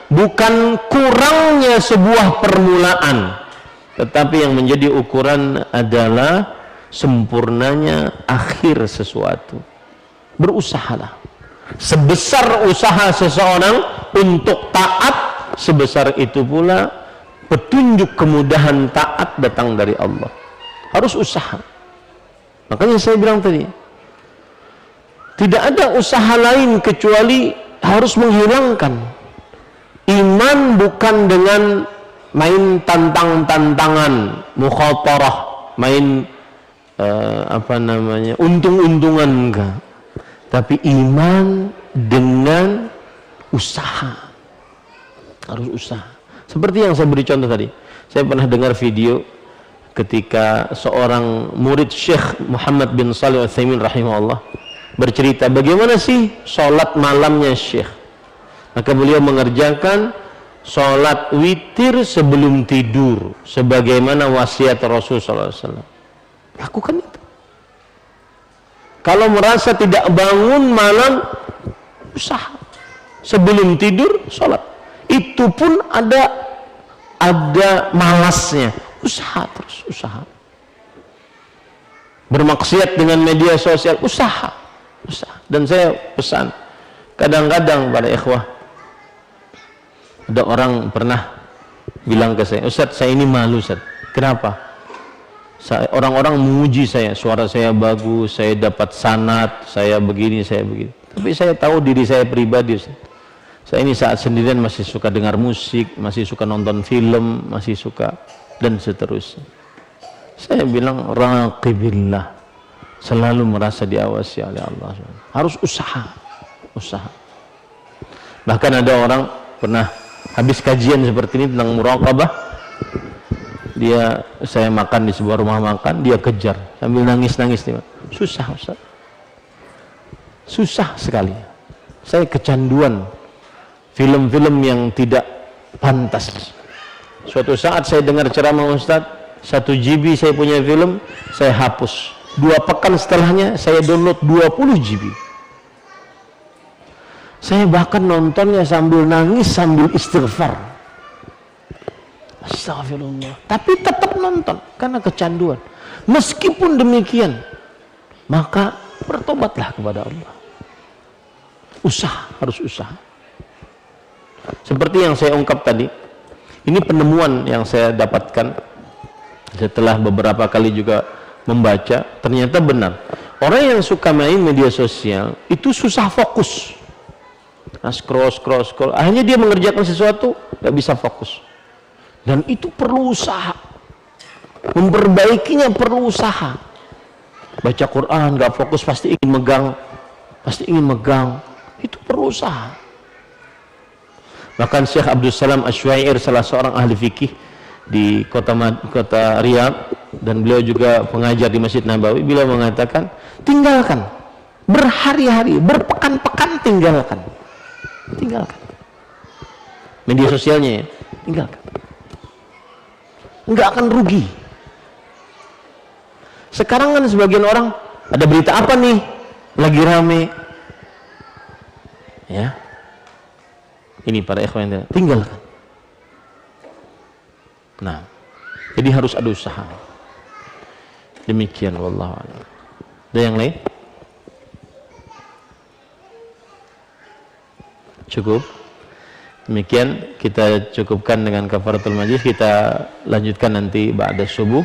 bukan kurangnya sebuah permulaan, tetapi yang menjadi ukuran adalah sempurnanya akhir sesuatu. Berusahalah. Sebesar usaha seseorang untuk taat, sebesar itu pula petunjuk kemudahan taat datang dari Allah. Harus usaha. Makanya saya bilang tadi, tidak ada usaha lain kecuali harus menghilangkan. Iman bukan dengan main tantang-tantangan, mukhatarah, main untung-untungan, enggak. Tapi iman dengan usaha. Harus usaha. Seperti yang saya beri contoh tadi. Saya pernah dengar video ketika seorang murid Syekh Muhammad bin Shalih Al-Utsaimin rahimahullah bercerita bagaimana sih sholat malamnya Syekh. Maka beliau mengerjakan sholat witir sebelum tidur sebagaimana wasiat Rasulullah SAW. Lakukan itu. Kalau merasa tidak bangun malam, usaha sebelum tidur sholat. Itu pun ada malasnya. Usaha terus, usaha. Bermaksiat dengan media sosial, usaha. Dan saya pesan, kadang-kadang pada ikhwah, ada orang pernah bilang ke saya, Ustaz, saya ini malu, Ustaz. Kenapa? Orang-orang memuji saya, suara saya bagus, saya dapat sanad, saya begini, saya begitu. Tapi saya tahu diri saya pribadi, Ustaz. Saya ini saat sendirian masih suka dengar musik, masih suka nonton film, masih suka, dan seterusnya. Saya bilang, raqibillah. Selalu merasa diawasi oleh Allah. Harus usaha. Bahkan ada orang pernah habis kajian seperti ini tentang muraqabah, saya makan di sebuah rumah makan, dia kejar sambil nangis-nangis. Susah, Ustaz. Susah sekali. Saya kecanduan film-film yang tidak pantas. Suatu saat saya dengar ceramah Ustaz, 1 GB saya punya film, saya hapus. 2 pekan setelahnya saya download 20 GB. Saya bahkan nontonnya sambil nangis, sambil istighfar. Astagfirullah. Tapi tetap nonton karena kecanduan. Meskipun demikian, maka bertobatlah kepada Allah. Usaha, harus usaha. Seperti yang saya ungkap tadi, ini penemuan yang saya dapatkan setelah beberapa kali juga membaca, ternyata benar. Orang yang suka main media sosial itu susah fokus. Nah, scroll, akhirnya dia mengerjakan sesuatu nggak bisa fokus. Dan itu perlu usaha. Memperbaikinya perlu usaha. Baca Quran nggak fokus, pasti ingin megang. Itu perlu usaha. Bahkan Syekh Abdul Salam Asy-Syuair, salah seorang ahli fikih di kota Riyadh, dan beliau juga pengajar di Masjid Nabawi, beliau mengatakan, tinggalkan, berhari-hari, berpekan-pekan, tinggalkan media sosialnya, ya, tinggalkan, nggak akan rugi. Sekarang kan sebagian orang, ada berita apa nih lagi rame, ya, ini para ikhwan, tinggalkan. Nah, jadi harus ada usaha. Demikian, wallahu a'lam. Ada yang lain? Cukup? Demikian kita cukupkan dengan kafaratul majlis. Kita lanjutkan nanti ba'da subuh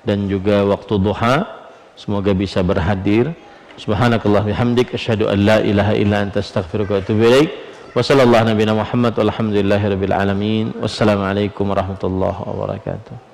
dan juga waktu duha. Semoga bisa berhadir. Subhanakallah bihamdik, asyhadu an la ilaha illa anta, astaghfiruka wa atubu ilaik. Wa sallallahu nabiyana Muhammad walhamdulillahi rabbil alamin. Wassalamualaikum warahmatullahi wabarakatuh.